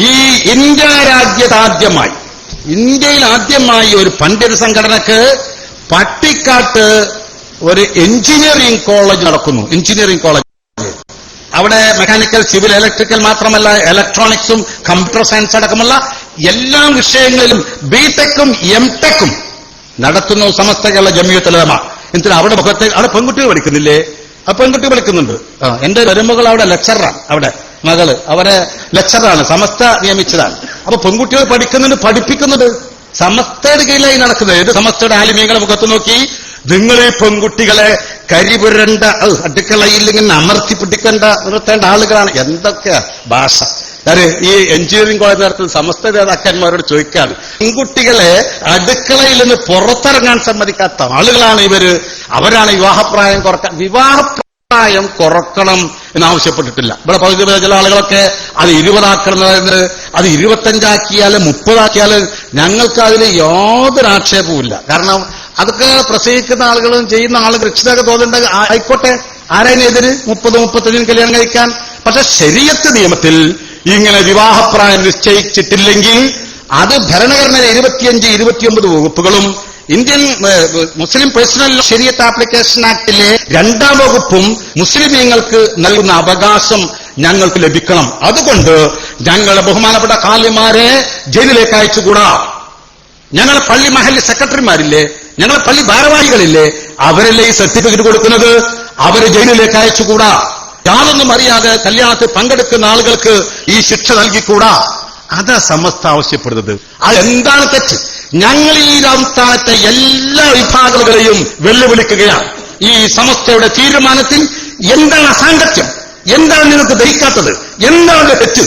ഈ ഇന്ത്യയിൽ ആദ്യമായി ഒരു പണ്ഡിത സംഘടനക്ക് പട്ടിക്കാട്ട് ഒരു എഞ്ചിനീയറിംഗ് കോളേജ് നടക്കുന്നു. എഞ്ചിനീയറിംഗ് കോളേജ് അവിടെ മെക്കാനിക്കൽ, സിവിൽ, ഇലക്ട്രിക്കൽ മാത്രമല്ല ഇലക്ട്രോണിക്സും കമ്പ്യൂട്ടർ സയൻസ് അടക്കമുള്ള എല്ലാ വിഷയങ്ങളിലും ബിടെക്കും എംടെക്കും നടത്തുന്നു സമസ്ത കേരള ജമിയത്തുൽ ഉലമ. എന്തിനാ അവിടെ പെൺകുട്ടികൾ പഠിക്കുന്നില്ലേ? ആ പെൺകുട്ടികൾ പഠിക്കുന്നുണ്ട്. എന്റെ മരുമകൾ അവിടെ ലെക്ചറാണ്. അവിടെ മകള് അവരെ ലെക്ചറാണ്, സമസ്ത നിയമിച്ചതാണ്. അപ്പൊ പെൺകുട്ടികൾ പഠിപ്പിക്കുന്നുണ്ട് സമസ്തയുടെ കീഴിലായി നടക്കുന്നത്. ഇത് സമസ്തയുടെ ആലിമീങ്ങളെ മുഖത്ത് നോക്കി, നിങ്ങൾ ഈ പെൺകുട്ടികളെ കരിപുരണ്ട അടുക്കളയിൽ ഇങ്ങനെ അമർത്തി പിടിക്കേണ്ട നിർത്തേണ്ട ആളുകളാണ്. എന്തൊക്കെ ഭാഷ! ഈ എഞ്ചിനീയറിംഗ് കോളേജ് നടത്തുന്ന സമസ്ത നേതാക്കന്മാരോട് ചോദിക്കാണ്, പെൺകുട്ടികളെ അടുക്കളയിൽ നിന്ന് പുറത്തിറങ്ങാൻ സമ്മതിക്കാത്ത ആളുകളാണ് ഇവര്. അവരാണ് വിവാഹപ്രായം കുറക്കണം എന്നാവശ്യപ്പെട്ടിട്ടില്ല. ഇവിടെ പകുതി ചില ആളുകളൊക്കെ അത് 20 ആക്കണമെന്ന്, അത് 25 30 ഞങ്ങൾക്ക് അതിൽ യാതൊരു ആക്ഷേപവുമില്ല. കാരണം അതൊക്കെ പ്രസംഗിക്കുന്ന ആളുകളും ചെയ്യുന്ന ആളുകൾ രക്ഷിതാക്കൾ തോന്നുന്നുണ്ട്, ആയിക്കോട്ടെ, ആരായനെതിര് 30-35 കല്യാണം കഴിക്കാൻ. പക്ഷെ ശരീഅത്ത് നിയമത്തിൽ ഇങ്ങനെ വിവാഹപ്രായം നിശ്ചയിച്ചിട്ടില്ലെങ്കിൽ അത് ഭരണഘടനയിലെ 25-29 വകുപ്പുകളും ഇന്ത്യൻ മുസ്ലിം പേഴ്സണൽ ശരീഅത്ത് ആപ്ലിക്കേഷൻ ആക്ടിലെ 2ാം വകുപ്പും മുസ്ലിമീങ്ങൾക്ക് നൽകുന്ന അവകാശം ഞങ്ങൾക്ക് ലഭിക്കണം. അതുകൊണ്ട് ഞങ്ങളുടെ ബഹുമാനപ്പെട്ട ഖാലിമാരെ ജയിലിലേക്ക് അയച്ചുകൂടാ. ഞങ്ങളെ പള്ളി മഹല്ല് സെക്രട്ടറിമാരില്ലേ, ഞങ്ങളെ പള്ളി ഭാരവാഹികളില്ലേ, അവരല്ലേ ഈ സർട്ടിഫിക്കറ്റ് കൊടുക്കുന്നത്? അവരെ ജയിലിലേക്ക് അയച്ചുകൂടാ. യാതൊന്നും അറിയാതെ കല്യാണത്തിൽ പങ്കെടുക്കുന്ന ആളുകൾക്ക് ഈ ശിക്ഷ നൽകിക്കൂടാ. അതാ സമസ്ത ആവശ്യപ്പെടുന്നത്. അതെന്താണ് തെറ്റ്? ഞങ്ങൾ ഈ സംസ്ഥാനത്തെ എല്ലാ വിഭാഗങ്ങളെയും വെല്ലുവിളിക്കുകയാണ്. ഈ സമസ്തയുടെ തീരുമാനത്തിൽ എന്താണ് അസാംഗത്യം? എന്താണ് നിങ്ങൾക്ക് ദഹിക്കാത്തത്? എന്താണ് തെറ്റ്?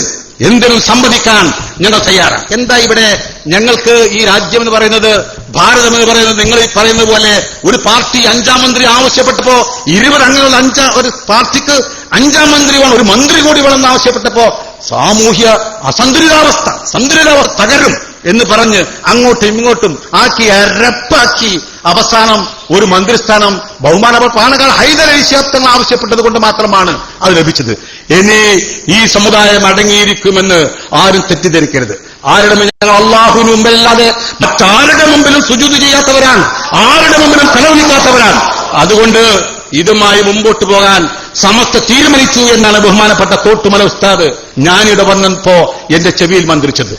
എന്തിനും സമ്മതിക്കാൻ ഞങ്ങൾ തയ്യാറാണ്. എന്താ ഇവിടെ ഞങ്ങൾക്ക് ഈ രാജ്യം എന്ന് പറയുന്നത്, ഭാരതം എന്ന് പറയുന്നത്, നിങ്ങൾ ഈ പറയുന്ന പോലെ ഒരു പാർട്ടി 5ാം മന്ത്രി ആവശ്യപ്പെട്ടപ്പോ 20 അംഗങ്ങളുള്ള ഒരു പാർട്ടിക്ക് 5ാം മന്ത്രി വേണം, ഒരു മന്ത്രി കൂടി വേണമെന്ന് ആവശ്യപ്പെട്ടപ്പോ സാമൂഹ്യ അസന്തുലിതാവസ്ഥ തകരും എന്ന് പറഞ്ഞ് അങ്ങോട്ടും ഇങ്ങോട്ടും ആക്കി അരപ്പാക്കി അവസാനം ഒരു മന്ത്രിസ്ഥാനം ബഹുമാനപ്പെട്ട പാണക്കാട് ഹൈദരലി ശിഹാബ് തങ്ങൾ ആവശ്യപ്പെട്ടത് കൊണ്ട് മാത്രമാണ് അത് ലഭിച്ചത്. ഇനി ഈ സമുദായം അടങ്ങിയിരിക്കുമെന്ന് ആരും തെറ്റിദ്ധരിക്കരുത്. ആരുടെ ഞങ്ങൾ അള്ളാഹുവിന് മുമ്പല്ലാതെ മറ്റാരുടെ മുമ്പിലും സുജൂദ് ചെയ്യാത്തവരാണ്, ആരുടെ മുമ്പിലും തലകുനിക്കാത്തവരാണ്. അതുകൊണ്ട് ഇതുമായി മുമ്പോട്ട് പോകാൻ സമസ്ത തീരുമാനിച്ചു എന്നാണ് ബഹുമാനപ്പെട്ട തോട്ടുമല ഉസ്താദ് ഞാനിവിടെ വന്നപ്പോ എന്റെ ചെവിയിൽ മന്ത്രിച്ചത്.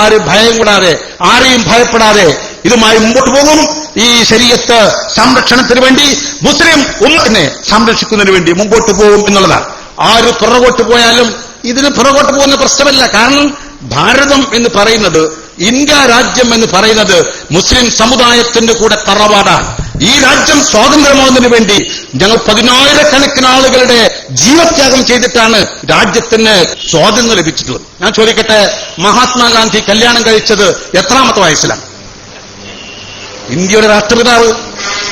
ആരും ഭയം കൂടാതെ, ആരെയും ഭയപ്പെടാതെ ഇതുമായി മുമ്പോട്ട് പോകും. ഈ ശരീഅത്ത് സംരക്ഷണത്തിന് വേണ്ടി, മുസ്ലിം ഉമ്മത്തിനെ സംരക്ഷിക്കുന്നതിന് വേണ്ടി മുമ്പോട്ട് പോകും എന്നുള്ളതാണ്. ആര് പുറകോട്ട് പോയാലും ഇതിന് പുറകോട്ട് പോകുന്ന പ്രശ്നമല്ല. കാരണം ഭാരതം എന്ന് പറയുന്നത്, ഇന്ത്യ രാജ്യം എന്ന് പറയുന്നത് മുസ്ലിം സമുദായത്തിന്റെ കൂടെ തറവാടാണ്. ഈ രാജ്യം സ്വാതന്ത്ര്യമാകുന്നതിന് വേണ്ടി ഞങ്ങൾ 10,000-കണക്കിന് ആളുകളുടെ ജീവത്യാഗം ചെയ്തിട്ടാണ് രാജ്യത്തിന് സ്വാതന്ത്ര്യം ലഭിച്ചിട്ടുള്ളത്. ഞാൻ ചോദിക്കട്ടെ, മഹാത്മാഗാന്ധി കല്യാണം കഴിച്ചത് എത്രാമത്തെ വയസ്സിലാണ്? ഇന്ത്യയുടെ രാഷ്ട്രപിതാവ്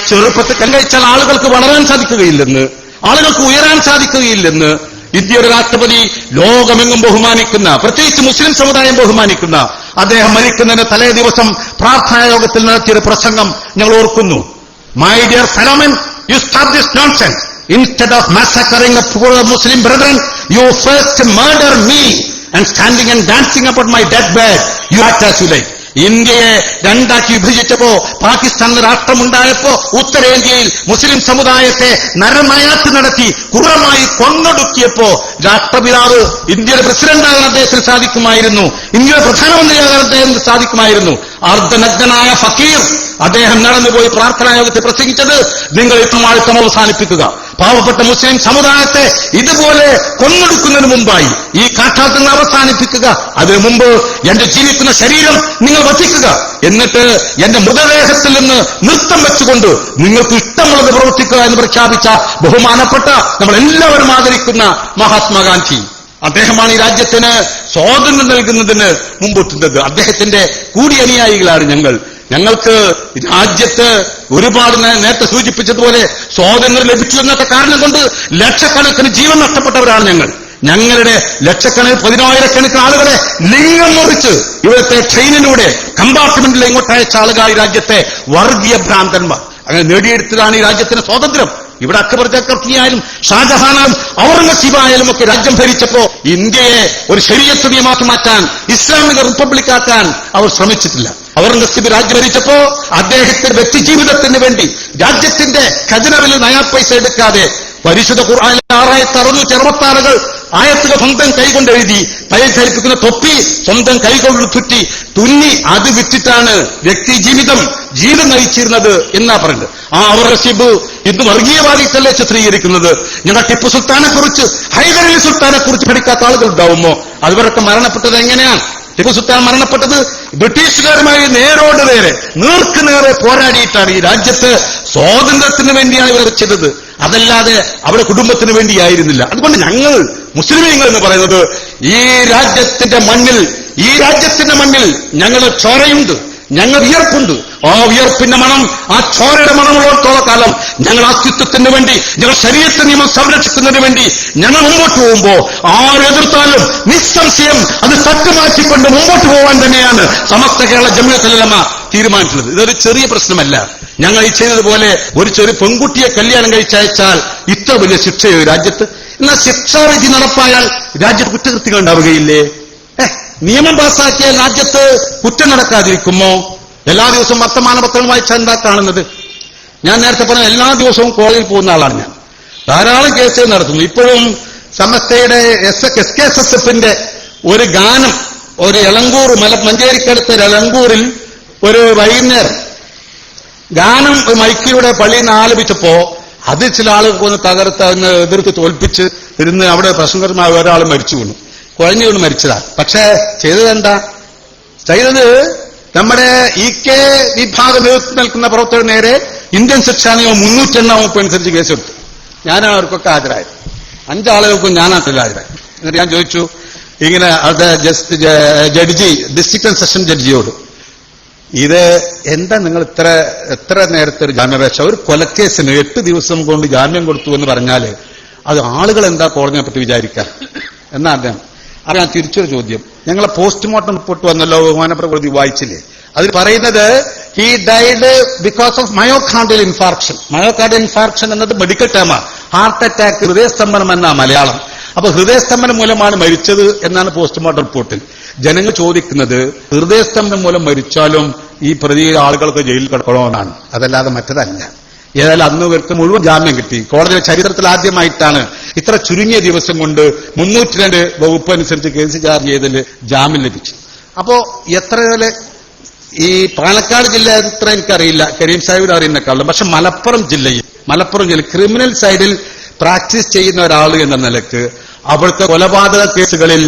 ചെറുപ്പത്തിൽ കല്യാണിച്ചാൽ ആളുകൾക്ക് വളരാൻ സാധിക്കുകയില്ലെന്ന്, ആളുകൾക്ക് ഉയരാൻ സാധിക്കുകയില്ലെന്ന് ഇന്ത്യയുടെ രാഷ്ട്രപതി ലോകമെങ്ങും ബഹുമാനിക്കുന്ന, പ്രത്യേകിച്ച് മുസ്ലിം സമുദായം ബഹുമാനിക്കുന്ന അദ്ദേഹം മരിക്കുന്നതിന് തലേ ദിവസം പ്രാർത്ഥനാ യോഗത്തിൽ നടത്തിയൊരു പ്രസംഗം ഞങ്ങൾ ഓർക്കുന്നു. My dear fellowmen, you stop this nonsense. Instead of massacring the poor Muslim brethren, you first murder me and standing and dancing about my deathbed, you act as you like. ഇന്ത്യയെ രണ്ടാക്കി വിഭജിച്ചപ്പോ, പാകിസ്ഥാൻ രാഷ്ട്രമുണ്ടായപ്പോ ഉത്തരേന്ത്യയിൽ മുസ്ലിം സമുദായത്തെ നരനയാട്ട് നടത്തി ക്രൂരമായി കൊന്നൊടുക്കിയപ്പോ രാഷ്ട്രപിതാവ് ഇന്ത്യയുടെ പ്രസിഡന്റാകാൻ അദ്ദേഹത്തിന് സാധിക്കുമായിരുന്നു, ഇന്ത്യയുടെ പ്രധാനമന്ത്രിയാകാൻ അദ്ദേഹത്തിന് സാധിക്കുമായിരുന്നു. അർദ്ധനഗ്നനായ ഫക്കീർ അദ്ദേഹം നടന്നുപോയി പ്രാർത്ഥനായോഗത്തെ പ്രസംഗിച്ചത്, നിങ്ങൾ ഇത്തമാഴ്ത്തം അവസാനിപ്പിക്കുക, പാവപ്പെട്ട മുസ്ലിം സമുദായത്തെ ഇതുപോലെ കൊന്നൊടുക്കുന്നതിന് മുമ്പായി ഈ കാട്ടാട്ടങ്ങൾ അവസാനിപ്പിക്കുക, അതിനു മുമ്പ് എന്റെ ജീവിക്കുന്ന ശരീരം നിങ്ങൾ വധിക്കുക, എന്നിട്ട് എന്റെ മൃതദേഹത്തിൽ നിന്ന് നൃത്തം വെച്ചുകൊണ്ട് നിങ്ങൾക്ക് ഇഷ്ടമുള്ളത് പ്രവർത്തിക്കുക എന്ന് പ്രഖ്യാപിച്ച ബഹുമാനപ്പെട്ട നമ്മളെല്ലാവരും ആദരിക്കുന്ന മഹാത്മാഗാന്ധി അദ്ദേഹമാണ് ഈ രാജ്യത്തിന് സ്വാതന്ത്ര്യം നൽകുന്നതിന് മുമ്പോട്ടുന്നത്. അദ്ദേഹത്തിന്റെ കൂടിയനുയായികളാണ് ഞങ്ങൾ. ഞങ്ങൾക്ക് രാജ്യത്ത് ഒരുപാട് നേരത്തെ സൂചിപ്പിച്ചതുപോലെ സ്വാതന്ത്ര്യം ലഭിച്ചു എന്നൊക്കെ കാരണം കൊണ്ട് ലക്ഷക്കണക്കിന് ജീവൻ നഷ്ടപ്പെട്ടവരാണ് ഞങ്ങൾ. ഞങ്ങളുടെ ലക്ഷക്കണക്കിന് 10,000-കണക്കിന് ആളുകളെ ലിംഗം മുറിച്ച് ഇവിടുത്തെ ട്രെയിനിലൂടെ കമ്പാർട്ട്മെന്റിൽ ഇങ്ങോട്ട് അയച്ച ആളുകളായി രാജ്യത്തെ വർഗീയ ഭ്രാന്തന്മാർ അങ്ങനെ നേടിയെടുത്തതാണ് ഈ രാജ്യത്തിന് സ്വാതന്ത്ര്യം. ഇവിടെ അക്ബർ ചക്രവർത്തിയായാലും ഷാജഹാനായാലും ഔറംഗസീബായാലും ഒക്കെ രാജ്യം ഭരിച്ചപ്പോ ഇന്ത്യയെ ഒരു ശരീഅത്ത് നിയമമാക്കി മാറ്റാൻ, ഇസ്ലാമിക റിപ്പബ്ലിക്കാക്കാൻ അവർ ശ്രമിച്ചിട്ടില്ല. ഔറംഗസീബ് രാജ്യം ഭരിച്ചപ്പോ അദ്ദേഹത്തിന്റെ വ്യക്തിജീവിതത്തിന് വേണ്ടി രാജ്യത്തിന്റെ ഖജനവിൽ നയാ പൈസ എടുക്കാതെ പരിശുദ്ധ ഖുർആനിലെ 6666 ആയത്തുകൾ സ്വന്തം കൈകൊണ്ട് എഴുതി, തയ്യൽ ധരിപ്പിക്കുന്ന തൊപ്പി സ്വന്തം കൈകൊണ്ട് തുറ്റി തുന്നി അത് വിറ്റിട്ടാണ് വ്യക്തി ജീവിതം നയിച്ചിരുന്നത് എന്നാ പറയുന്നത്. ആ ഔറംഗസീബ് ഇന്ന് വർഗീയവാദികളെ ചിത്രീകരിക്കുന്നത്. ഞങ്ങൾ ടിപ്പു സുൽത്താനെ കുറിച്ച്, ഹൈദരലി സുൽത്താനെ കുറിച്ച് പഠിക്കാത്ത ആളുകൾ ഉണ്ടാവുമോ? അതുവരൊക്കെ മരണപ്പെട്ടത് എങ്ങനെയാണ്? ടിപ്പു സുൽത്താൻ മരണപ്പെട്ടത് ബ്രിട്ടീഷുകാരുമായി നേരോട് നേരെ നേർക്കുനേറെ പോരാടിയിട്ടാണ്. ഈ രാജ്യത്ത് സ്വാതന്ത്ര്യത്തിന് വേണ്ടിയാണ് ഇവർ ചെയ്തത്, അതല്ലാതെ അവരുടെ കുടുംബത്തിന് വേണ്ടിയായിരുന്നില്ല. അതുകൊണ്ട് ഞങ്ങൾ മുസ്ലിമീങ്ങൾ എന്ന് പറയുന്നത് ഈ രാജ്യത്തിന്റെ മണ്ണിൽ ഞങ്ങളുടെ ചോരയുണ്ട്, ഞങ്ങൾ വിയർപ്പുണ്ട്. ആ വിയർപ്പിന്റെ മണം, ആ ചോരയുടെ മണമുള്ളിടത്തോളം കാലം ഞങ്ങൾ അസ്തിത്വത്തിന് വേണ്ടി, ഞങ്ങൾ ശരീഅത്ത് നിയമം സംരക്ഷിക്കുന്നതിന് വേണ്ടി ഞങ്ങൾ മുമ്പോട്ട് പോകുമ്പോ ആരെതിർത്താലും നിസ്സംശയം അത് തട്ടുമാറ്റിക്കൊണ്ട് മുമ്പോട്ട് പോകാൻ തന്നെയാണ് സമസ്ത കേരള ജംഇയ്യത്തുൽ ഉലമ തീരുമാനിച്ചിട്ടുള്ളത്. ഇതൊരു ചെറിയ പ്രശ്നമല്ല. ഞങ്ങൾ ഈ ചെയ്തതുപോലെ ഒരു ചെറിയ പെൺകുട്ടിയെ കല്യാണം കഴിച്ചയച്ചാൽ ഇത്ര വലിയ ശിക്ഷയോ രാജ്യത്ത്? എന്നാൽ ശിക്ഷാവിധി നടപ്പായാൽ രാജ്യത്ത് കുറ്റകൃത്യങ്ങൾ ഉണ്ടാവുകയില്ലേ? നിയമം പാസാക്കിയ രാജ്യത്ത് കുറ്റം നടക്കാതിരിക്കുമോ? എല്ലാ ദിവസവും വർത്തമാനപത്രങ്ങൾ വായിച്ചാൽ എന്താ കാണുന്നത്? ഞാൻ നേരത്തെ പറഞ്ഞ എല്ലാ ദിവസവും കോളേജിൽ പോകുന്ന ആളാണ് ഞാൻ. ധാരാളം കേസുകൾ നടത്തുന്നു. ഇപ്പോഴും സമസ്തയുടെ SKSSFന്റെ ഒരു ഗാനം, ഒരു എളങ്കൂർ മഞ്ചേരിക്കടുത്ത് എളങ്കൂറിൽ ഒരു വൈകുന്നേരം ഗാനം മൈക്കിലൂടെ പള്ളിയിൽ നിന്ന് ആലപിച്ചപ്പോ അത് ചില ആളുകൾക്ക് ഒന്ന് തകർത്ത് അതിന് എതിർത്ത് തോൽപ്പിച്ച് ഇരുന്ന് അവിടെ പ്രസംഗമായ ഒരാൾ മരിച്ചു വീണു, കുഴഞ്ഞു വീണ് മരിച്ചതാ. പക്ഷേ ചെയ്തത് നമ്മുടെ EK വിഭാഗം നേതൃത്വം നൽകുന്ന പ്രവർത്തകർ നേരെ ഇന്ത്യൻ ശിക്ഷാ നിയമം 380 അനുസരിച്ച് കേസെടുത്തു. ഞാനാണ് അവർക്കൊക്കെ ഹാജരായത്. 5 ആളുകൾക്കും ഞാനാണ് ഹാജരായത്. എന്നിട്ട് ഞാൻ ചോദിച്ചു, ഇങ്ങനെ അത് ജഡ്ജി, ഡിസ്ട്രിക്ട് ആൻഡ് സെഷൻ ജഡ്ജിയോട്, ഇത് എന്താ നിങ്ങൾ എത്ര നേരത്തെ ഒരു ജാമ്യാപേക്ഷ, ഒരു കൊലക്കേസിന് 8 ദിവസം കൊണ്ട് ജാമ്യം കൊടുത്തു എന്ന് പറഞ്ഞാല് അത് ആളുകൾ എന്താ കോടതിയെ പറ്റി വിചാരിക്കാൻ എന്നാ അദ്ദേഹം. അത് ഞാൻ തിരിച്ചൊരു ചോദ്യം, ഞങ്ങളെ പോസ്റ്റ്മോർട്ടം റിപ്പോർട്ട് വന്നല്ലോ, ബഹുമാനപ്പെട്ട കോടതി വായിച്ചില്ലേ? അതിൽ പറയുന്നത് he died because of myocardial infarction. Myocardial infarction എന്നത് മെഡിക്കൽ ടേമാണ്. ഹാർട്ട് അറ്റാക്ക്, ഹൃദയസ്തംഭനം എന്നാ മലയാളം. അപ്പൊ ഹൃദയസ്തംഭനം മൂലമാണ് മരിച്ചത് എന്നാണ് പോസ്റ്റ്മോർട്ടം റിപ്പോർട്ടിൽ. ജനങ്ങൾ ചോദിക്കുന്നത് ഹൃദയസ്തംഭനം മൂലം മരിച്ചാലും ഈ പ്രതി ആളുകൾക്ക് ജയിലിൽ കിടക്കണമെന്നാണ്, അതല്ലാതെ മറ്റതല്ല. ഏതായാലും അന്ന് ഇവർക്ക് മുഴുവൻ ജാമ്യം കിട്ടി. കോടതിയുടെ ചരിത്രത്തിൽ ആദ്യമായിട്ടാണ് ഇത്ര ചുരുങ്ങിയ ദിവസം കൊണ്ട് 302 വകുപ്പ് അനുസരിച്ച് കേസ് ചാർജ് ചെയ്തതിൽ ജാമ്യം ലഭിച്ചു. അപ്പോ എത്ര ഈ പാലക്കാട് ജില്ല എത്ര എനിക്കറിയില്ല, കരീം സാഹിബിന് അറിയുന്നേക്കാളും. പക്ഷെ മലപ്പുറം ജില്ലയിൽ ക്രിമിനൽ സൈഡിൽ പ്രാക്ടീസ് ചെയ്യുന്ന ഒരാൾ എന്ന നിലക്ക് അവിടുത്തെ കൊലപാതക കേസുകളിൽ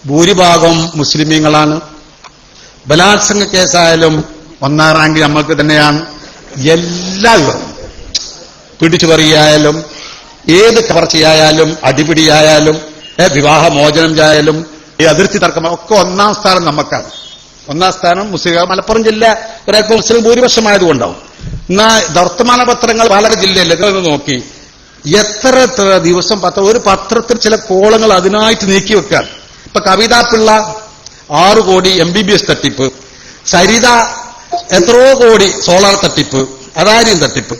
ഭൂരിഭാഗം മുസ്ലിമീങ്ങളാണ്. ബലാത്സംഗ കേസായാലും 1ാം റാങ്ക് നമ്മൾക്ക് തന്നെയാണ്. എല്ലാ വിവരവും പിടിച്ചു പറിയായാലും ഏത് കവർച്ചയായാലും അടിപിടിയായാലും വിവാഹമോചനം ആയാലും ഈ അതിർത്തി തർക്കം ഒക്കെ ഒന്നാം സ്ഥാനം നമുക്കാണ്. ഒന്നാം സ്ഥാനം മുസ്ലിം മലപ്പുറം ജില്ല ഒരൽപ്പം മുസ്ലിം ഭൂരിപക്ഷമായതുകൊണ്ടാവും. എന്നാ വർത്തമാന പത്രങ്ങൾ വളരെ ജില്ലയിലൊക്കെ നോക്കി എത്ര ദിവസം ഒരു പത്രത്തിൽ ചില കോളങ്ങൾ അതിനായിട്ട് നീക്കി വെക്കാൻ. ഇപ്പൊ കവിതാപിള്ള 6 കോടി MBBS തട്ടിപ്പ്, സരിത എത്രയോ കോടി സോളാർ തട്ടിപ്പ്, അദാരിയും തട്ടിപ്പ്,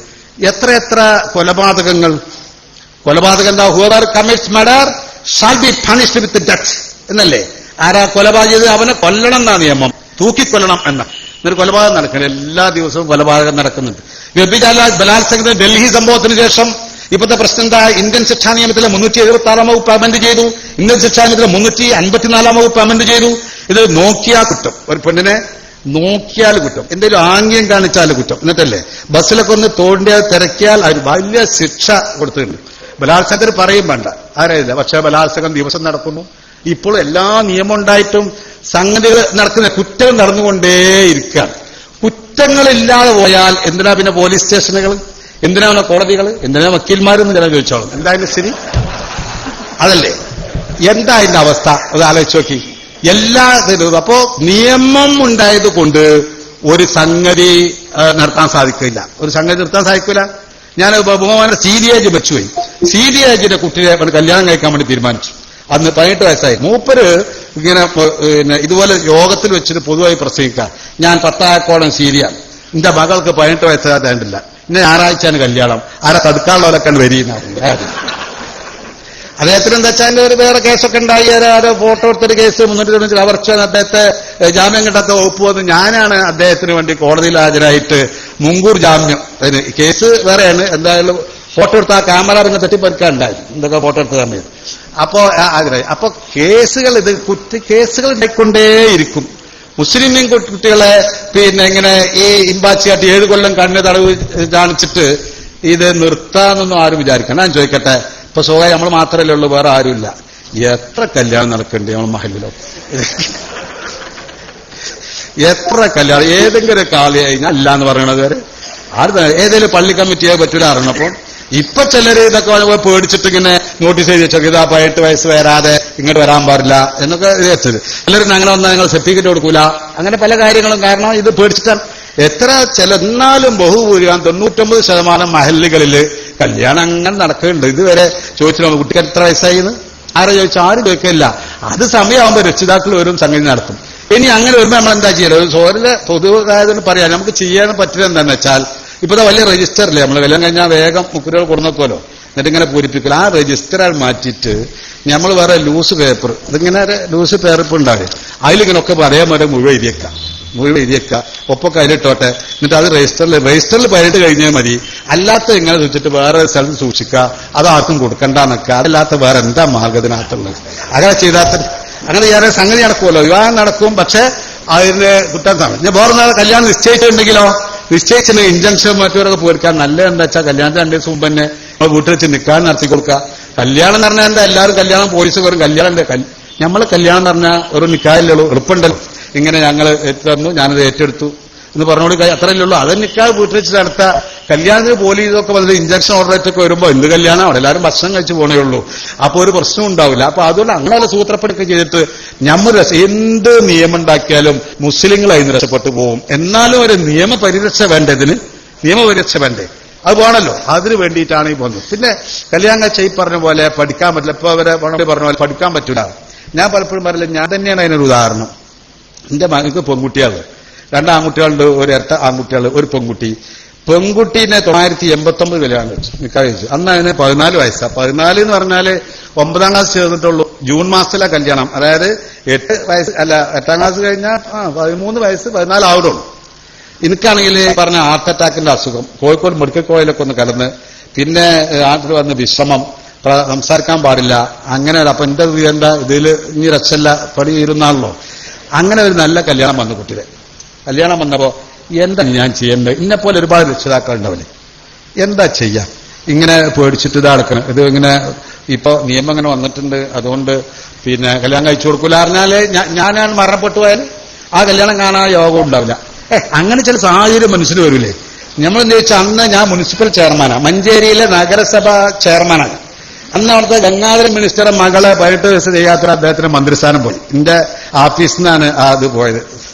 എത്ര കൊലപാതകം എന്താ Hoover commits murder shall be punished with death എന്നല്ലേ? ആരാ കൊലപാതകം അവനെ കൊല്ലണം എന്നാ നിയമം, തൂക്കിക്കൊല്ലണം എന്ന. എന്നൊരു കൊലപാതകം നടക്കണം, എല്ലാ ദിവസവും കൊലപാതകം നടക്കുന്നുണ്ട്. വ്യഭിചാര ബലാത്സംഗ ഡൽഹി സംഭവത്തിന് ശേഷം ഇപ്പോഴത്തെ പ്രശ്നം എന്താ? ഇന്ത്യൻ ശിക്ഷാ നിയമത്തിലെ 376 വകുപ്പ് അമെന്റ് ചെയ്തു, ഇന്ത്യൻ ശിക്ഷാ നിയമത്തിലെ 354 വകുപ്പ് അമെന്റ് ചെയ്തു. ഇത് നോക്കിയാൽ കുറ്റം, ഒരു പെണ്ണിനെ നോക്കിയാൽ കുറ്റം, എന്തെങ്കിലും ആംഗ്യം കാണിച്ചാൽ കുറ്റം. എന്നിട്ടല്ലേ ബസ്സിലൊക്കെ ഒന്ന് തോണ്ടിയാൽ തിരക്കിയാൽ അതിന് വലിയ ശിക്ഷ കൊടുത്തിട്ടുണ്ട്. ബലാത്സംഗത്തിന് പറയും വേണ്ട, ആരായില്ല. പക്ഷെ ബലാത്സംഗം ദിവസം നടക്കുന്നു. ഇപ്പോൾ എല്ലാ നിയമം ഉണ്ടായിട്ടും സംഗതികൾ നടക്കുന്ന കുറ്റങ്ങൾ നടന്നുകൊണ്ടേയിരിക്കുകയാണ്. കുറ്റങ്ങളില്ലാതെ പോയാൽ എന്തിനാ പിന്നെ പോലീസ് സ്റ്റേഷനുകൾ, എന്തിനാണ് കോടതികൾ, എന്തിനാ വക്കീൽമാരെന്ന് ഞാൻ ചോദിച്ചോളാം. എന്തായാലും ശരി, അതല്ലേ? എന്താ അതിന്റെ അവസ്ഥ അത് ആലോചിച്ച് നോക്കി. എല്ലാ അപ്പോ നിയമം ഉണ്ടായത് കൊണ്ട് ഒരു സംഗതി നടത്താൻ സാധിക്കില്ല. ഞാൻ ബഹുമാന CDAG വെച്ചുപോയി. CDAGന്റെ കുട്ടിയെ കല്യാണം കഴിക്കാൻ വേണ്ടി തീരുമാനിച്ചു. അന്ന് 18 വയസ്സായി. മൂപ്പര് ഇങ്ങനെ ഇതുപോലെ യോഗത്തിൽ വെച്ചിട്ട് പൊതുവായി പ്രസംഗിക്കാം, ഞാൻ 10 സീരിയാണ്, എന്റെ മകൾക്ക് 18 വയസ്സായിട്ടില്ല, ഇന്ന് ഞായറാഴ്ചയാണ് കല്യാണം, ആരെ തടുക്കാനുള്ളവരൊക്കെ വരികയെന്നാണ്. അദ്ദേഹത്തിന് എന്താ വെച്ചാൽ ഒരു വേറെ കേസൊക്കെ ഉണ്ടായി, ആരോ ഫോട്ടോ എടുത്തൊരു കേസ് 390 അവർക്ക് അദ്ദേഹത്തെ ജാമ്യം കിട്ടാത്ത വകുപ്പ് വന്ന് ഞാനാണ് അദ്ദേഹത്തിന് വേണ്ടി കോടതിയിൽ ഹാജരായിട്ട് മുൻകൂർ ജാമ്യം. കേസ് വേറെയാണ്, എന്തായാലും ഫോട്ടോ എടുത്ത ആ ക്യാമറ പിന്നെ തെറ്റിപ്പറിക്കാനുണ്ടായി, എന്തൊക്കെ ഫോട്ടോ എടുത്ത സമയത്ത്. അപ്പോ ഹാജരായി. അപ്പൊ കേസുകൾ കേസുകൾ ഉണ്ടായിക്കൊണ്ടേയിരിക്കും. മുസ്ലിം കുട്ടികളെ പിന്നെ ഇങ്ങനെ ഈ ഇമ്പാച്ചിയായിട്ട് 7 കൊല്ലം കണ്ണ് തടവ് കാണിച്ചിട്ട് ഇത് നിർത്താന്നൊന്നും ആരും വിചാരിക്കണം. ഞാൻ ചോദിക്കട്ടെ, ഇപ്പൊ സ്വകാര്യ നമ്മൾ മാത്രമല്ലേ ഉള്ളൂ, വേറെ ആരുമില്ല. എത്ര കല്യാണം നടക്കണ്ടേ നമ്മൾ മഹലിലോ? എത്ര കല്യാണം ഏതെങ്കിലും കാളി കഴിഞ്ഞാൽ അല്ല എന്ന് പറയണത് വരെ ഏതെങ്കിലും പള്ളി കമ്മിറ്റിയെ പറ്റൂല അറിഞ്ഞപ്പോ ഇപ്പൊ ചിലര് ഇതൊക്കെ പേടിച്ചിട്ട് ഇങ്ങനെ നോട്ടീസ് എഴുതി വെച്ചോ, ഇതാ 18 വയസ്സ് വരാതെ ഇങ്ങോട്ട് വരാൻ പാടില്ല എന്നൊക്കെ വെച്ചത്. എല്ലാവരും അങ്ങനെ വന്നാൽ നിങ്ങൾ സർട്ടിഫിക്കറ്റ് കൊടുക്കൂല, അങ്ങനെ പല കാര്യങ്ങളും. കാരണം ഇത് പേടിച്ചിട്ടാണ്. എന്നാലും ബഹുഭൂരിഭാഗം 99% മഹല്ലുകളിൽ കല്യാണം അങ്ങനെ നടക്കുന്നുണ്ട്. ഇതുവരെ ചോദിച്ചില്ല കുട്ടിക്ക് എത്ര വയസ്സായിന്ന് ആരെ ചോദിച്ചാൽ ആരും ചോദിക്കില്ല. അത് സമയമാകുമ്പോൾ രക്ഷിതാക്കൾ വരും, സംഗതി നടത്തും. ഇനി അങ്ങനെ വരുമ്പോൾ നമ്മൾ എന്താ ചെയ്യല്? സോറിലെ പൊതുവായതെന്ന് പറയാം. നമുക്ക് ചെയ്യാൻ പറ്റില്ല എന്താണെന്ന് വെച്ചാൽ ഇപ്പോഴത്തെ വലിയ രജിസ്റ്ററില്ലേ, നമ്മൾ കല്യാണം കഴിഞ്ഞാൽ വേഗം മുക്കുരുകൾ കൊടുന്നോക്കുമല്ലോ, എന്നിട്ട് ഇങ്ങനെ പൂരിപ്പിക്കൽ. ആ രജിസ്റ്റർ മാറ്റിയിട്ട് നമ്മൾ വേറെ ലൂസ് പേപ്പർ, ഇതിങ്ങനെ ലൂസ് പേപ്പർ ഉണ്ടാവും, അതിലിങ്ങനെ ഒക്കെ അതേപോലെ മുഴുവൻ എഴുതിയേക്കുക, ഒപ്പൊക്കെ അതിലിട്ടോട്ടെ. എന്നിട്ട് അത് രജിസ്റ്ററിൽ പതിനിട്ട് കഴിഞ്ഞാൽ മതി. അല്ലാത്ത ഇങ്ങനെ വെച്ചിട്ട് വേറെ സ്ഥലത്ത് സൂക്ഷിക്കുക, അതാർക്കും കൊടുക്കണ്ടെന്നൊക്കെ. അതല്ലാത്ത വേറെ എന്താ മാർഗത്തിനകത്തുള്ളത്? അങ്ങനെ ചെയ്താൽ അങ്ങനെ ചെയ്യാൻ സംഗതി നടക്കുമല്ലോ, വിവാഹം നടക്കും. പക്ഷെ അതിന് കുറ്റാൻ സമയം ഞാൻ വേറെ കല്യാണം നിശ്ചയിച്ചിട്ടുണ്ടെങ്കിലോ, നിശ്ചയിച്ചിട്ട് ഇഞ്ചക്ഷൻ മറ്റവരൊക്കെ പോയിരിക്കാൻ നല്ല എന്താ വെച്ചാൽ കല്യാണത്തിന് 2 ദിവസം മുമ്പ് തന്നെ നമ്മൾ വീട്ടിൽ വെച്ച് നിൽക്കാൻ നടത്തി കൊടുക്കുക. കല്യാണം എന്ന് പറഞ്ഞാൽ എന്താ, എല്ലാവരും കല്യാണം പോലീസ് കയറും. കല്യാണം നമ്മൾ കല്യാണം എന്ന് പറഞ്ഞാൽ ഒരു നിക്കാഹിലുള്ളൂ, എളുപ്പമുണ്ടല്ലോ. ഇങ്ങനെ ഞങ്ങൾ തന്നു, ഞാനത് ഏറ്റെടുത്തു എന്ന് പറഞ്ഞോട് അത്രയല്ലേ ഉള്ളൂ. അത് നിക്കാഹ് വീട്ടിൽ വെച്ച് നടത്ത. കല്യാണത്തിന് പോലീസൊക്കെ വന്നിട്ട് ഇഞ്ചക്ഷൻ ഓർഡറേറ്റൊക്കെ വരുമ്പോൾ എന്ത് കല്യാണം, അവിടെ എല്ലാവരും ഭക്ഷണം കഴിച്ച് പോണേ ഉള്ളൂ. അപ്പൊ ഒരു പ്രശ്നം ഉണ്ടാവില്ല. അപ്പൊ അതുകൊണ്ട് അങ്ങനെ സൂത്രപ്പണിയൊക്കെ ചെയ്തിട്ട് നമ്മൾ എന്ത് നിയമം ഉണ്ടാക്കിയാലും മുസ്ലിങ്ങൾ അതിന് രക്ഷപ്പെട്ടു പോകും. എന്നാലും ഒരു നിയമപരിരക്ഷ വേണ്ടതിന് നിയമപരിരക്ഷ വേണ്ടേ, അത് വേണമല്ലോ. അതിന് വേണ്ടിയിട്ടാണ് ഈ പോകുന്നത്. പിന്നെ കല്യാണം കഴിച്ച ഈ പറഞ്ഞ പോലെ പഠിക്കാൻ പറ്റില്ല. ഇപ്പൊ അവരെ പറഞ്ഞ പോലെ പഠിക്കാൻ പറ്റില്ല. ഞാൻ പലപ്പോഴും പറയില്ല, ഞാൻ തന്നെയാണ് അതിനൊരു ഉദാഹരണം. എന്റെ മകൾക്ക് പെൺകുട്ടികള് 2 ആൺകുട്ടികളുണ്ട്, ഒരു ഇരട്ട ആൺകുട്ടികൾ, ഒരു പെൺകുട്ടി. പെൺകുട്ടീനെ 989 കല്യാണം കഴിച്ചു, നിക്കാഹ് കഴിച്ചു. അന്ന് അതിന് 14 വയസ്സാണ്. 14 എന്ന് പറഞ്ഞാല് 9ാം ക്ലാസ് ചേർന്നിട്ടുള്ളൂ. ജൂൺ മാസത്തിലെ കല്യാണം. അതായത് 8 വയസ്സ് അല്ല, 8ാം ക്ലാസ് കഴിഞ്ഞാൽ 13 വയസ്സ് 14 ആവുന്നുള്ളൂ. എനിക്കാണെങ്കിൽ പറഞ്ഞ ഹാർട്ട് അറ്റാക്കിന്റെ അസുഖം, കോഴിക്കോട് മെഡിക്കൽ കോളേജിലൊക്കെ ഒന്ന് കലർന്ന്, പിന്നെ നാട്ടിൽ വന്ന് വിശ്രമം, സംസാരിക്കാൻ പാടില്ല. അങ്ങനെ അപ്പൊ എന്റെ എന്താ ഇതിൽ ഇനി രക്ഷല്ല, പണി ഇരുന്നാണല്ലോ. അങ്ങനെ ഒരു നല്ല കല്യാണം വന്നു. കുട്ടിയുടെ കല്യാണം വന്നപ്പോ എന്താ ഞാൻ ചെയ്യേണ്ടത്? ഇന്നെപ്പോലെ ഒരുപാട് രക്ഷിതാക്കളുണ്ടാവില്ലേ, എന്താ ചെയ്യാം? ഇങ്ങനെ പേടിച്ചിട്ട് ഇത് അടക്കണം. ഇത് ഇങ്ങനെ ഇപ്പൊ നിയമം ഇങ്ങനെ വന്നിട്ടുണ്ട്, അതുകൊണ്ട് പിന്നെ കല്യാണം കഴിച്ചു കൊടുക്കൂല അറിഞ്ഞാലേ ഞാൻ മരണപ്പെട്ടു പോയാൽ ആ കല്യാണം കാണാൻ യോഗം ഉണ്ടാവില്ല. അങ്ങനെ ചില സാഹചര്യം മനുഷ്യന് വരൂലേ. നമ്മളെന്ത് ചോദിച്ചാൽ അന്ന് ഞാൻ മുനിസിപ്പൽ ചെയർമാനാണ്, മഞ്ചേരിയിലെ നഗരസഭ ചെയർമാനാണ്. അന്ന് അവിടുത്തെ ഗംഗാധരൻ മിനിസ്റ്ററെ മകളെ 18 വയസ്സ് ചെയ്യാത്ത അദ്ദേഹത്തിന് മന്ത്രിസ്ഥാനം പോയി. എന്റെ ഓഫീസിൽ നിന്നാണ് അത് പോയത്,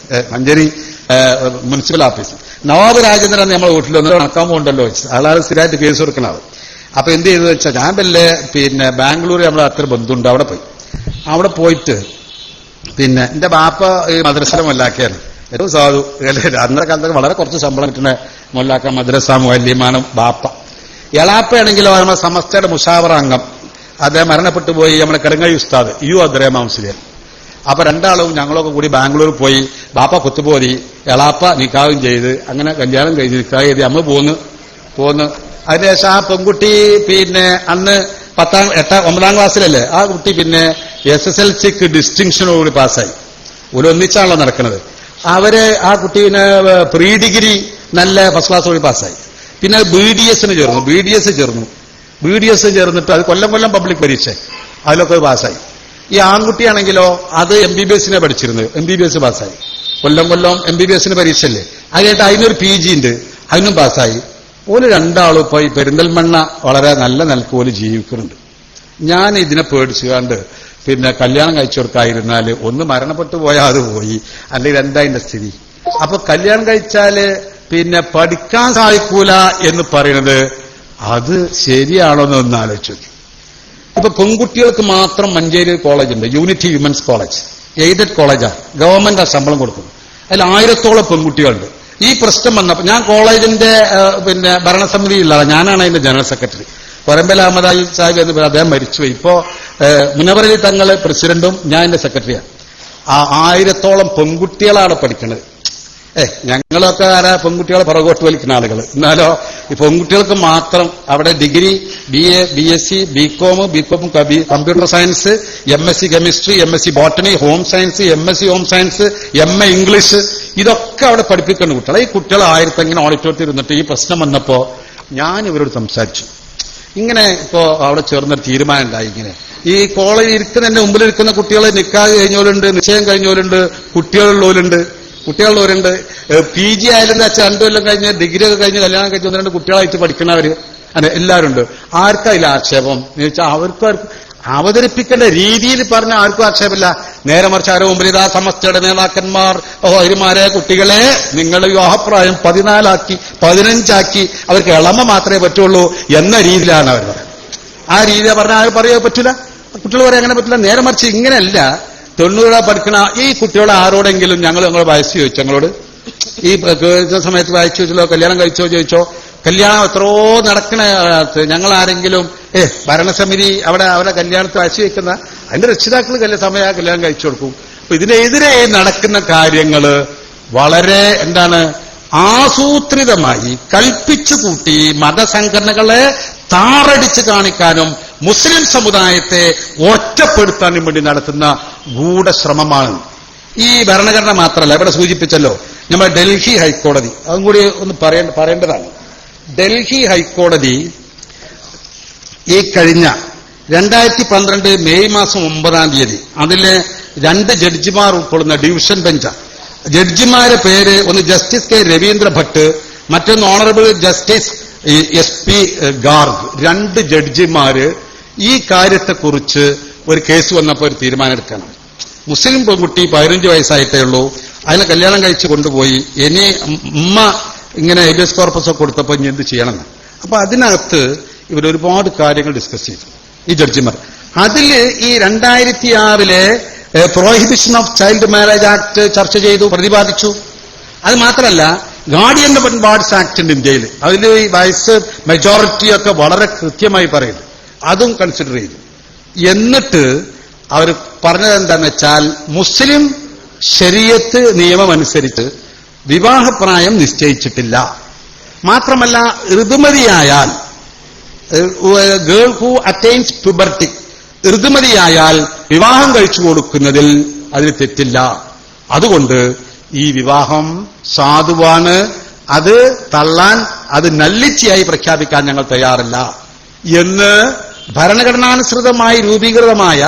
മഞ്ചേരി മുനിസിപ്പൽ ഓഫീസ്. നവാബ് രാജേന്ദ്രൻ നമ്മളെ വീട്ടിൽ വന്ന് നടക്കാൻ പോകണ്ടല്ലോ ആളാണ് സ്ഥിരമായിട്ട് കേസ് കൊടുക്കുന്ന ആള്. അപ്പൊ എന്ത് ചെയ്തെന്ന് വെച്ചാൽ ഞാൻ പിന്നെ ബാംഗ്ലൂർ നമ്മളെ അത്ര ബന്ധുണ്ട്, അവിടെ പോയി. അവിടെ പോയിട്ട് പിന്നെ എന്റെ ബാപ്പ ഈ മദ്രസ മൊല്ലാക്കിയാണ്, ഏറ്റവും സാധു അന്നത്തെ കാലത്തൊക്കെ വളരെ കുറച്ച് ശമ്പളം കിട്ടുന്ന മൊല്ലാക്ക മദ്രസ മുഅല്ലിമാണ് ബാപ്പ. എളാപ്പയാണെങ്കിലോ നമ്മുടെ സമസ്തയുടെ മുഷാവറ അംഗം, അദ്ദേഹം മരണപ്പെട്ടു പോയി, നമ്മുടെ കിടങ്ങഴി ഉസ്താദ് അബ്ദുറഹ്മാൻ മുസ്ലിയാർ. അപ്പൊ രണ്ടാളും ഞങ്ങളൊക്കെ കൂടി ബാംഗ്ലൂർ പോയി. ബാപ്പ കുത്തുപോരി, എളാപ്പ നിക്കാവും ചെയ്ത്, അങ്ങനെ കല്യാണം കഴിഞ്ഞ് നിക്കാഹ് ചെയ്ത് അമ്മ പോന്ന്. അതിനുശേഷം ആ പെൺകുട്ടി പിന്നെ അന്ന് 9ാം ക്ലാസ്സിലല്ലേ, ആ കുട്ടി പിന്നെ SSLCക്ക് ഡിസ്റ്റിങ്ഷനോടുകൂടി പാസ്സായി. ഒന്നിച്ചാണല്ലോ നടക്കുന്നത്. ആ കുട്ടീനെ പ്രീ ഡിഗ്രി നല്ല ഫസ്റ്റ് ക്ലാസ്സോടി പാസ്സായി. പിന്നെ BDS ചേർന്നു. BDS ചേർന്നിട്ട് അത് കൊല്ലം പബ്ലിക് പരീക്ഷ, അതിലൊക്കെ പാസ്സായി. ഈ ആൺകുട്ടിയാണെങ്കിലോ അത് MBBS പഠിച്ചിരുന്നത്, MBBS പാസ്സായി. കൊല്ലം MBBS പരീക്ഷയല്ലേ, അത് കഴിഞ്ഞിട്ട് അതിനൊരു PG ഉണ്ട്, അതിനും പാസ്സായി. ഓല് രണ്ടാളും ഇപ്പൊ ഈ പെരിന്തൽമണ്ണ വളരെ നല്ല നിലക്ക് പോലെ ജീവിക്കുന്നുണ്ട്. ഞാൻ ഇതിനെ പേടിച്ചുകൊണ്ട് പിന്നെ കല്യാണം കഴിച്ചു കൊടുക്കാതിരുന്നാല് ഒന്ന് മരണപ്പെട്ടു പോയാൽ അത് പോയി, അല്ലെങ്കിൽ എന്താ അതിന്റെ സ്ഥിതി. അപ്പൊ കല്യാണം കഴിച്ചാല് പിന്നെ പഠിക്കാൻ സാധിക്കൂല എന്ന് പറയുന്നത് അത് ശരിയാണോ എന്ന് ആലോചിച്ചു. ഇപ്പൊ പെൺകുട്ടികൾക്ക് മാത്രം മഞ്ചേരി കോളേജുണ്ട്, യൂണിറ്റി വിമൻസ് കോളേജ്, എയ്ഡഡ് കോളേജാണ്, ഗവൺമെന്റ് സാമ്പളം കൊടുക്കുന്നു. അതിൽ 1000-ഓളം പെൺകുട്ടികളുണ്ട്. ഈ പ്രശ്നം വന്നപ്പോൾ ഞാൻ കോളേജിന്റെ പിന്നെ ഭരണസമിതിയിലാണ്, ഞാനാണ് അതിന്റെ ജനറൽ സെക്രട്ടറി. കൊരമ്പൽ അഹമ്മദ് സാഹിബ് എന്ന് പറയുന്നത് അദ്ദേഹം മരിച്ചുപോയി. ഇപ്പോ മുനവറലി തങ്ങള് പ്രസിഡന്റും ഞാൻ എന്റെ സെക്രട്ടറിയാണ്. ആ 1000-ഓളം പെൺകുട്ടികളാണ് പഠിക്കുന്നത്. ഞങ്ങളൊക്കെ പെൺകുട്ടികളെ പുറകോട്ട് വലിക്കുന്ന ആളുകൾ. എന്നാലോ ഈ പെൺകുട്ടികൾക്ക് മാത്രം അവിടെ degree, BA, BSc, BCom, computer science, MSc chemistry, MSc botany, home science, MSc home science, MA English, ഇതൊക്കെ അവിടെ പഠിപ്പിക്കുന്ന കുട്ടികളെ. ഈ കുട്ടികൾ 1000 ഇങ്ങനെ ഓഡിറ്റോറിയത്തിൽ ഇരുന്നിട്ട് ഈ പ്രശ്നം വന്നപ്പോ ഞാൻ ഇവരോട് സംസാരിച്ചു. ഇങ്ങനെ ഇപ്പോ അവിടെ ചേർന്നൊരു തീരുമാനം ഉണ്ടായി. ഇങ്ങനെ ഈ കോളേജിൽ ഇരിക്കുന്ന എന്റെ മുമ്പിലിരിക്കുന്ന കുട്ടികളെ നിക്കാഹ് കഴിഞ്ഞവരുണ്ട്, നിശ്ചയം കഴിഞ്ഞവരുണ്ട്, കുട്ടികളുള്ളവരുണ്ട്, PG ആയാലും 2 കൊല്ലം കഴിഞ്ഞ് ഡിഗ്രി ഒക്കെ കഴിഞ്ഞ് കല്യാണം കഴിച്ച് 1-2 കുട്ടികളായിട്ട് പഠിക്കുന്നവര് അതെ എല്ലാവരും ഉണ്ട്. ആർക്കും അതിൽ ആക്ഷേപം എന്ന് വെച്ചാൽ അവർക്കും അവതരിപ്പിക്കേണ്ട രീതിയിൽ പറഞ്ഞ ആർക്കും ആക്ഷേപമില്ല. നേരെ മറിച്ച് ആരോ മുമ്പിൽ ഇതാ സമസ്തയുടെ നേതാക്കന്മാർ, ഓഹരിമാരെ, കുട്ടികളെ നിങ്ങളുടെ വിവാഹപ്രായം 14 15 അവർക്ക് ഇളമ മാത്രമേ പറ്റുള്ളൂ എന്ന രീതിയിലാണ് അവർ പറയുന്നത്. ആ രീതിയിൽ പറഞ്ഞാൽ ആരും പറയാൻ പറ്റില്ല, കുട്ടികൾ പറയാൻ അങ്ങനെ പറ്റില്ല. നേരെ മറിച്ച് ഇങ്ങനെയല്ല, 90 പഠിക്കണ ഈ കുട്ടികളെ ആരോടെങ്കിലും ഞങ്ങൾ വയസ്സ് ചോദിച്ചു, ഞങ്ങളോട് ഈ സമയത്ത് വയസ്സ് ചോദിച്ചല്ലോ, കല്യാണം കഴിച്ചോ ചോദിച്ചോ, കല്യാണം എത്രയോ നടക്കണ ഞങ്ങൾ ആരെങ്കിലും ഭരണസമിതി അവരെ കല്യാണത്തിൽ വയസ്സ് വയ്ക്കുന്ന അതിന്റെ രക്ഷിതാക്കൾ കല്യാണം കഴിച്ചു കൊടുക്കും. അപ്പൊ ഇതിനെതിരെ നടക്കുന്ന കാര്യങ്ങള് വളരെ ആസൂത്രിതമായി കൽപ്പിച്ചു കൂട്ടി മതസംഘടനകളെ താറടിച്ച് കാണിക്കാനും മുസ്ലിം സമുദായത്തെ ഒറ്റപ്പെടുത്താനും വേണ്ടി നടത്തുന്ന ഗൂഢശ്രമമാണ്. ഈ ഭരണഘടന മാത്രമല്ല, ഇവിടെ സൂചിപ്പിച്ചല്ലോ നമ്മുടെ ഡൽഹി ഹൈക്കോടതി, അതും കൂടി ഒന്ന് പറയേണ്ടതാണ്. ഡൽഹി ഹൈക്കോടതി ഈ കഴിഞ്ഞ 2012 മെയ് മാസം 9-ാം തീയതി അതിലെ 2 ജഡ്ജിമാർ ഉൾക്കൊള്ളുന്ന ഡിവിഷൻ ബെഞ്ചാണ്. ജഡ്ജിമാരുടെ പേര് ഒന്ന് ജസ്റ്റിസ് കെ രവീന്ദ്ര ഭട്ട്, മറ്റൊന്ന് ഓണറബിൾ ജസ്റ്റിസ് SP ഗാർഗ്. 2 ജഡ്ജിമാര് ഈ കാര്യത്തെക്കുറിച്ച് ഒരു കേസ് വന്നപ്പോൾ ഒരു തീരുമാനം എടുക്കണം. മുസ്ലിം പെൺകുട്ടി 15 വയസ്സായിട്ടേ ഉള്ളൂ, അതിനെ കല്യാണം കഴിച്ച് കൊണ്ടുപോയി, ഇനി ഉമ്മ ഇങ്ങനെ ഹേബിയസ് കോർപ്പസ് ഒക്കെ കൊടുത്തപ്പോൾ ഇനി എന്ത് ചെയ്യണമെന്ന്. അപ്പൊ അതിനകത്ത് ഇവരൊരുപാട് കാര്യങ്ങൾ ഡിസ്കസ് ചെയ്തു ഈ ജഡ്ജിമാർ. അതിൽ ഈ 2006 prohibition of child marriage act ചർച്ച ചെയ്തു, പ്രതിപാദിച്ചു. അത് മാത്രമല്ല ഗാർഡിയൻ ഓഫ് വാർഡ്സ് ആക്ട് ഉണ്ട് ഇന്ത്യയിൽ, അതിൽ ഈ വയസ്സ് മെജോറിറ്റി ഒക്കെ വളരെ കൃത്യമായി പറയുന്നു, അതും കൺസിഡർ ചെയ്തു. എന്നിട്ട് അവർ പറഞ്ഞത് എന്താണെന്ന് വെച്ചാൽ മുസ്ലിം ശരീഅത്ത് നിയമമനുസരിച്ച് വിവാഹപ്രായം നിശ്ചയിച്ചിട്ടില്ല. മാത്രമല്ല ഋതുമതിയായാൽ ഗേൾ ഹു അറ്റൈൻസ് പ്യൂബർട്ടി, ഋതുമതിയായാൽ വിവാഹം കഴിച്ചു കൊടുക്കുന്നതിൽ അതിന് തെറ്റില്ല. അതുകൊണ്ട് ഈ വിവാഹം സാധുവാണ്, അത് തള്ളാൻ, അത് നല്ലിച്ചയായി പ്രഖ്യാപിക്കാൻ ഞങ്ങൾ തയ്യാറല്ല എന്ന് ഭരണഘടനാനുസൃതമായി രൂപീകൃതമായ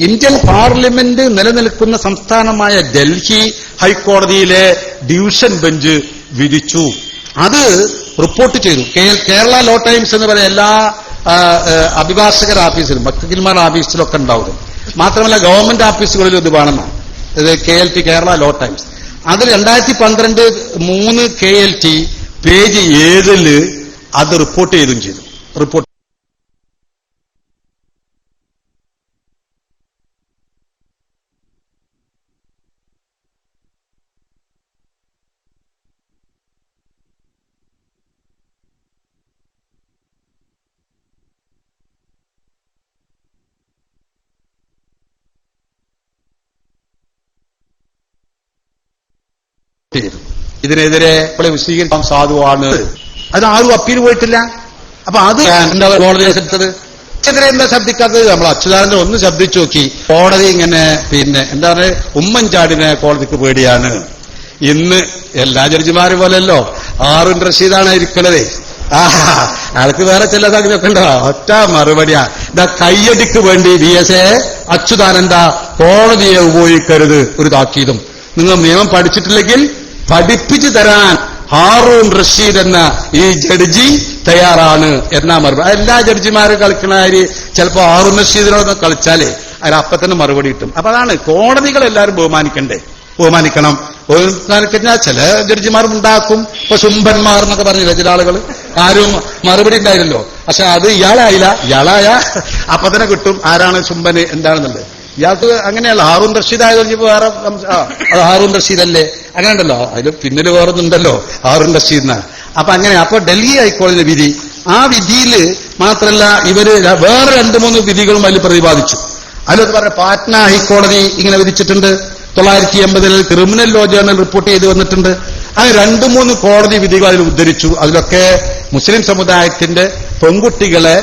ഇന്ത്യൻ പാർലമെന്റ് നിലനിൽക്കുന്ന സംസ്ഥാനമായ ഡൽഹി ഹൈക്കോടതിയിലെ ഡിവിഷൻ ബെഞ്ച് വിധിച്ചു. അത് റിപ്പോർട്ട് ചെയ്തു. കേരള ലോ ടൈംസ് എന്ന് പറയുന്ന എല്ലാ അഭിഭാഷകർ ഓഫീസിലും വക്കീൽമാർ ഓഫീസിലൊക്കെ ഉണ്ടാവും. മാത്രമല്ല ഗവൺമെന്റ് ഓഫീസുകളിലും ഇത് വേണമെന്നാണ്. ഇത് KLT കേരള ലോ ടൈംസ്. അതിൽ 2012 3 KLT പേജ് 7 അത് റിപ്പോർട്ട് ചെയ്തും ചെയ്തു. റിപ്പോർട്ട് ഇതിനെതിരെ വിശദീകരിക്കാൻ സാധുവാണ്. അതിനാരും അപ്പീൽ പോയിട്ടില്ല. അപ്പൊ അത് എന്താ കോടതിയെ ശബ്ദിച്ചത്? എതിരെ എന്താ ശബ്ദിക്കാത്തത്? നമ്മൾ അച്യുതാനന്ദൻ ഒന്ന് ശബ്ദിച്ചു നോക്കി. കോടതി ഇങ്ങനെ എന്താ പറയുക, ഉമ്മൻചാണ്ടിനെ കോടതിക്ക് പേടിയാണ്. ഇന്ന് എല്ലാ ജഡ്ജിമാരും പോലെയല്ലോ ഹാറൂൻ റഷീദാണ് ഇരിക്കുന്നത്. അയാൾക്ക് വേറെ ചില സംഗതിയൊക്കെ ഉണ്ടോ? ഒറ്റ മറുപടിയാ. കയ്യടിക്ക് വേണ്ടി VS അച്യുതാനന്ദ കോടതിയെ ഉപയോഗിക്കരുത് ഒരു താക്കീതും. നിങ്ങൾ നിയമം പഠിച്ചിട്ടില്ലെങ്കിൽ പഠിപ്പിച്ചു തരാൻ ഹാറൂൻ റഷീദ് എന്ന ഈ ജഡ്ജി തയ്യാറാണ് എന്നാ മറുപടി. എല്ലാ ജഡ്ജിമാരും കളിക്കണാരി ചിലപ്പോ ഹാറൂൻ റഷീദിനോടൊന്ന് കളിച്ചാലേ അതിനപ്പം തന്നെ മറുപടി കിട്ടും. അപ്പൊ അതാണ് കോടതികൾ എല്ലാവരും ബഹുമാനിക്കണം. ബഹുമാനിക്കഴിഞ്ഞാൽ ചില ജഡ്ജിമാർ ഉണ്ടാക്കും. ഇപ്പൊ ശുംഭന്മാർ എന്നൊക്കെ പറഞ്ഞില്ല ചില ആളുകൾ, ആരും മറുപടി ഉണ്ടായിരുന്നല്ലോ. പക്ഷെ അത് ഇയാളായ അപ്പൊ തന്നെ കിട്ടും ആരാണ് ശുംഭന് എന്താണെന്നുള്ളത്. ഇയാൾക്ക് അങ്ങനെയല്ല. ഹാറൂൻ റഷീദ് ആയതുകൊണ്ട് വേറെ അത് ഹാറൂൻ റഷീദ് അല്ലേ, അങ്ങനെ ഉണ്ടല്ലോ. അതിൽ പിന്നിൽ വേറൊന്നുണ്ടല്ലോ ഹാറൂൻ റഷീദ്. അപ്പൊ അങ്ങനെ അപ്പൊ ഡൽഹി ഹൈക്കോടതിയുടെ വിധി, ആ വിധിയിൽ മാത്രമല്ല ഇവര് വേറെ 2-3 വിധികളും അതിൽ പ്രതിപാദിച്ചു. അതിലൊക്കെ പറഞ്ഞ പാറ്റ്ന ഹൈക്കോടതി ഇങ്ങനെ വിധിച്ചിട്ടുണ്ട്. 1980 ക്രിമിനൽ ലോ ജേർണൽ റിപ്പോർട്ട് ചെയ്ത് വന്നിട്ടുണ്ട്. അങ്ങനെ 2-3 കോടതി വിധികൾ അതിൽ ഉദ്ധരിച്ചു. അതിലൊക്കെ മുസ്ലിം സമുദായത്തിന്റെ പെൺകുട്ടികളെ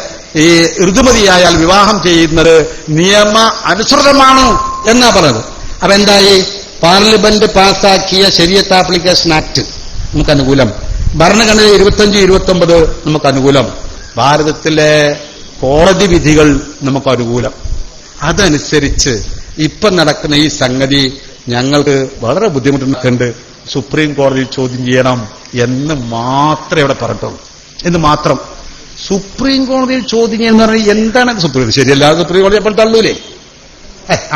ഈ ഋതുമതിയായാൽ വിവാഹം ചെയ്യുന്നത് നിയമ അനുസൃതമാണ് എന്നാ പറഞ്ഞത്. അപ്പൊ എന്തായി? പാർലമെന്റ് പാസാക്കിയ ശരീഅത്ത് ആപ്ലിക്കേഷൻ ആക്ട് നമുക്ക് അനുകൂലം, ഭരണഘടന 25-29 നമുക്ക് അനുകൂലം, ഭാരതത്തിലെ കോടതി വിധികൾ നമുക്ക് അനുകൂലം. അതനുസരിച്ച് ഇപ്പൊ നടക്കുന്ന ഈ സംഗതി ഞങ്ങൾക്ക് വളരെ ബുദ്ധിമുട്ടുന്നുണ്ട്. സുപ്രീം കോടതി ചോദ്യം ചെയ്യണം എന്ന് മാത്രമേ ഇവിടെ പറഞ്ഞിട്ടുള്ളൂ. എന്ന് മാത്രം. സുപ്രീം കോടതിയിൽ ചോദ്യം ചെയ്യുന്ന പറഞ്ഞാൽ എന്താണ് സുപ്രീം? ശരിയല്ലാതെ സുപ്രീം കോടതി അപ്പോൾ തള്ളൂലേ?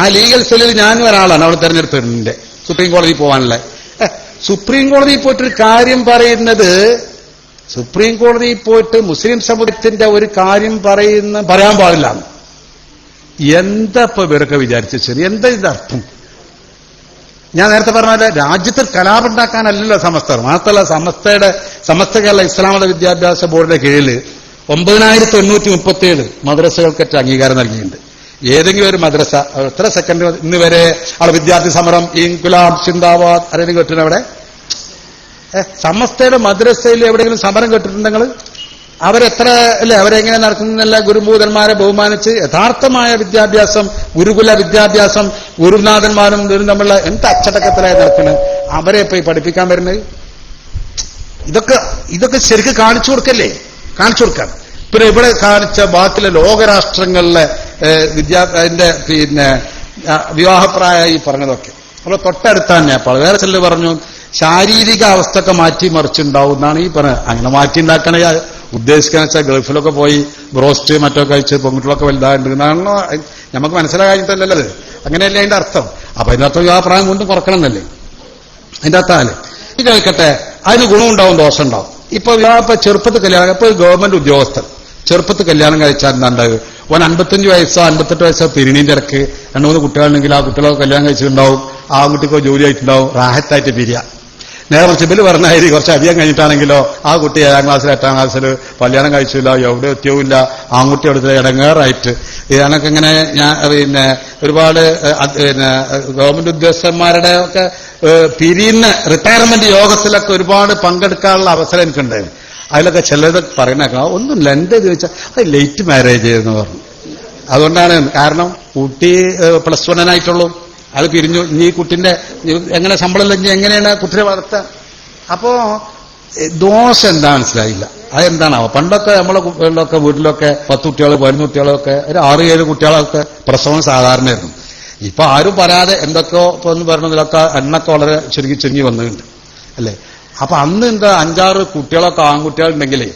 ആ ലീഗൽ സെല്ലിൽ ഞാനും ഒരാളാണ് അവിടെ തെരഞ്ഞെടുപ്പിന്റെ സുപ്രീം കോടതി പോകാനുള്ള. സുപ്രീം കോടതിയിൽ പോയിട്ടൊരു കാര്യം പറയുന്നത്, സുപ്രീം കോടതിയിൽ പോയിട്ട് മുസ്ലിം സമുദായത്തിന്റെ ഒരു കാര്യം പറയാൻ പാടില്ല. എന്താ ഇപ്പൊ ഇവരൊക്കെ വിചാരിച്ച ശരി? എന്താ ഇതിന്റെ അർത്ഥം? ഞാൻ നേരത്തെ പറഞ്ഞ രാജ്യത്തിൽ കലാപം ഉണ്ടാക്കാനല്ലല്ലോ സമസ്ത. മാത്രമല്ല സമസ്ത കേരള ഇസ്ലാമത വിദ്യാഭ്യാസ ബോർഡിന്റെ കീഴിൽ 9837 മദ്രസകൾക്കൊക്കെ അംഗീകാരം നൽകിയിട്ടുണ്ട്. ഏതെങ്കിലും ഒരു മദ്രസ എത്ര സെക്കൻഡ് ഇന്ന് വരെ അവിടെ വിദ്യാർത്ഥി സമരം ഇൻകുലാബ് സിന്ദാബാദ് ആരെങ്കിലും കേട്ടിട്ടുണ്ട്? അവിടെ സമസ്തയുടെ മദ്രസയിൽ എവിടെയെങ്കിലും സമരം കേട്ടിട്ടുണ്ടെങ്കിൽ അവരെത്ര അല്ലെ, അവരെങ്ങനെ നടത്തുന്നില്ല? ഗുരുഭൂതന്മാരെ ബഹുമാനിച്ച് യഥാർത്ഥമായ വിദ്യാഭ്യാസം, ഗുരുകുല വിദ്യാഭ്യാസം, ഗുരുനാഥന്മാരും ഗുരു തമ്മിലുള്ള എന്ത് അച്ചടക്കത്തിലായി നടക്കുന്നത്? അവരെ ഇപ്പൊ ഈ പഠിപ്പിക്കാൻ വരുന്നത് ഇതൊക്കെ ശരിക്കും കാണിച്ചു കൊടുക്കല്ലേ? കാണിച്ചു കൊടുക്കാൻ. പിന്നെ ഇവിടെ കാണിച്ച ബാക്കിയുള്ള ലോകരാഷ്ട്രങ്ങളിലെ അതിന്റെ വിവാഹപ്രായമായി പറഞ്ഞതൊക്കെ നമ്മൾ തൊട്ടടുത്താണ് നേപ്പാൾ. വേറെ ചിലർ പറഞ്ഞു ശാരീരിക അവസ്ഥയൊക്കെ മാറ്റി മറിച്ചുണ്ടാവും എന്നാണ് ഈ പറഞ്ഞത്. അങ്ങനെ മാറ്റി ഉണ്ടാക്കണ ഉദ്ദേശിക്കാന്ന് വെച്ചാൽ ഗൾഫിലൊക്കെ പോയി ബ്രോസ്റ്റ് മറ്റോ കഴിച്ച് പെൺകുട്ടികളൊക്കെ വലുതായിട്ടുണ്ട് എന്നാണോ നമുക്ക് മനസ്സിലാകാഞ്ഞിട്ടല്ലല്ലോ അത്. അങ്ങനെയല്ലേ അതിന്റെ അർത്ഥം. അപ്പൊ അതിന്റെ അർത്ഥം വിവാഹപ്രായം കൊണ്ടും കുറക്കണം എന്നല്ലേ അതിന്റെ അർത്ഥാല്. ഇത് കേൾക്കട്ടെ, അതിന് ഗുണമുണ്ടാവും ദോഷം ഉണ്ടാവും. ഇപ്പൊ ചെറുപ്പത്തിൽ കല്യാണം, ഇപ്പൊ ഗവൺമെന്റ് ഉദ്യോഗസ്ഥർ ചെറുപ്പത്തിൽ കല്യാണം കഴിച്ചാൽ എന്താണ്ടാവുക? 55 വയസ്സോ 58 വയസ്സോ പിരിണീന്റെ ഇടക്ക് 2-3 കുട്ടികളുണ്ടെങ്കിൽ ആ കുട്ടികളൊക്കെ കല്യാണം കഴിച്ചിട്ടുണ്ടാവും, ആ കുട്ടിക്കോ ജോലി ആയിട്ടുണ്ടാവും, റാഹത്തായിട്ട് പിരിയ. നേരെ കുറച്ച് ബില്ല് പറഞ്ഞാൽ കുറച്ച് അധികം കഴിഞ്ഞിട്ടാണെങ്കിലോ ആ കുട്ടി 7ാം ക്ലാസ്സിൽ 8ാം ക്ലാസ്സിൽ കല്യാണം കഴിച്ചില്ല, എവിടെ എത്തിയില്ല, ആൺകുട്ടി എടുത്ത് ഇടങ്ങേറായിട്ട് ഞാനൊക്കെ ഇങ്ങനെ ഒരുപാട് ഗവൺമെന്റ് ഉദ്യോഗസ്ഥന്മാരുടെ ഒക്കെ പിരിയുന്ന റിട്ടയർമെന്റ് യോഗത്തിലൊക്കെ ഒരുപാട് പങ്കെടുക്കാനുള്ള അവസരം എനിക്കുണ്ടായിരുന്നു. അതിലൊക്കെ ചിലത് പറയുന്നേക്കാം ഒന്നുമില്ല, എന്റെ ഇത് വെച്ചാൽ അത് ലേറ്റ് മാരേജ് എന്ന് പറഞ്ഞു. അതുകൊണ്ടാണ്, കാരണം കുട്ടി +1 ആയിട്ടുള്ളൂ, അത് പിരിഞ്ഞു. ഇനി ഈ കുട്ടിന്റെ എങ്ങനെ ശമ്പളം ഇല്ലെങ്കിൽ എങ്ങനെയാണ് കുട്ടിയെ വളർത്തുക? അപ്പോ ദോഷം എന്താ മനസ്സിലായില്ല. അതെന്താണാവോ? പണ്ടൊക്കെ നമ്മളൊക്കെ വീട്ടിലൊക്കെ 10 കുട്ടികൾ 11 കുട്ടികളൊക്കെ 6-7 കുട്ടികളൊക്കെ പ്രസവം സാധാരണയായിരുന്നു. ഇപ്പൊ ആരും പറയാതെ എന്തൊക്കെയോ ഇപ്പൊ ഒന്ന് പറഞ്ഞതിലൊക്കെ എണ്ണൊക്കെ വളരെ ചുരുങ്ങി വന്നിട്ടുണ്ട് അല്ലേ? അപ്പൊ അന്ന് എന്താ 5-6 കുട്ടികളൊക്കെ ആൺകുട്ടികളുണ്ടെങ്കിലേ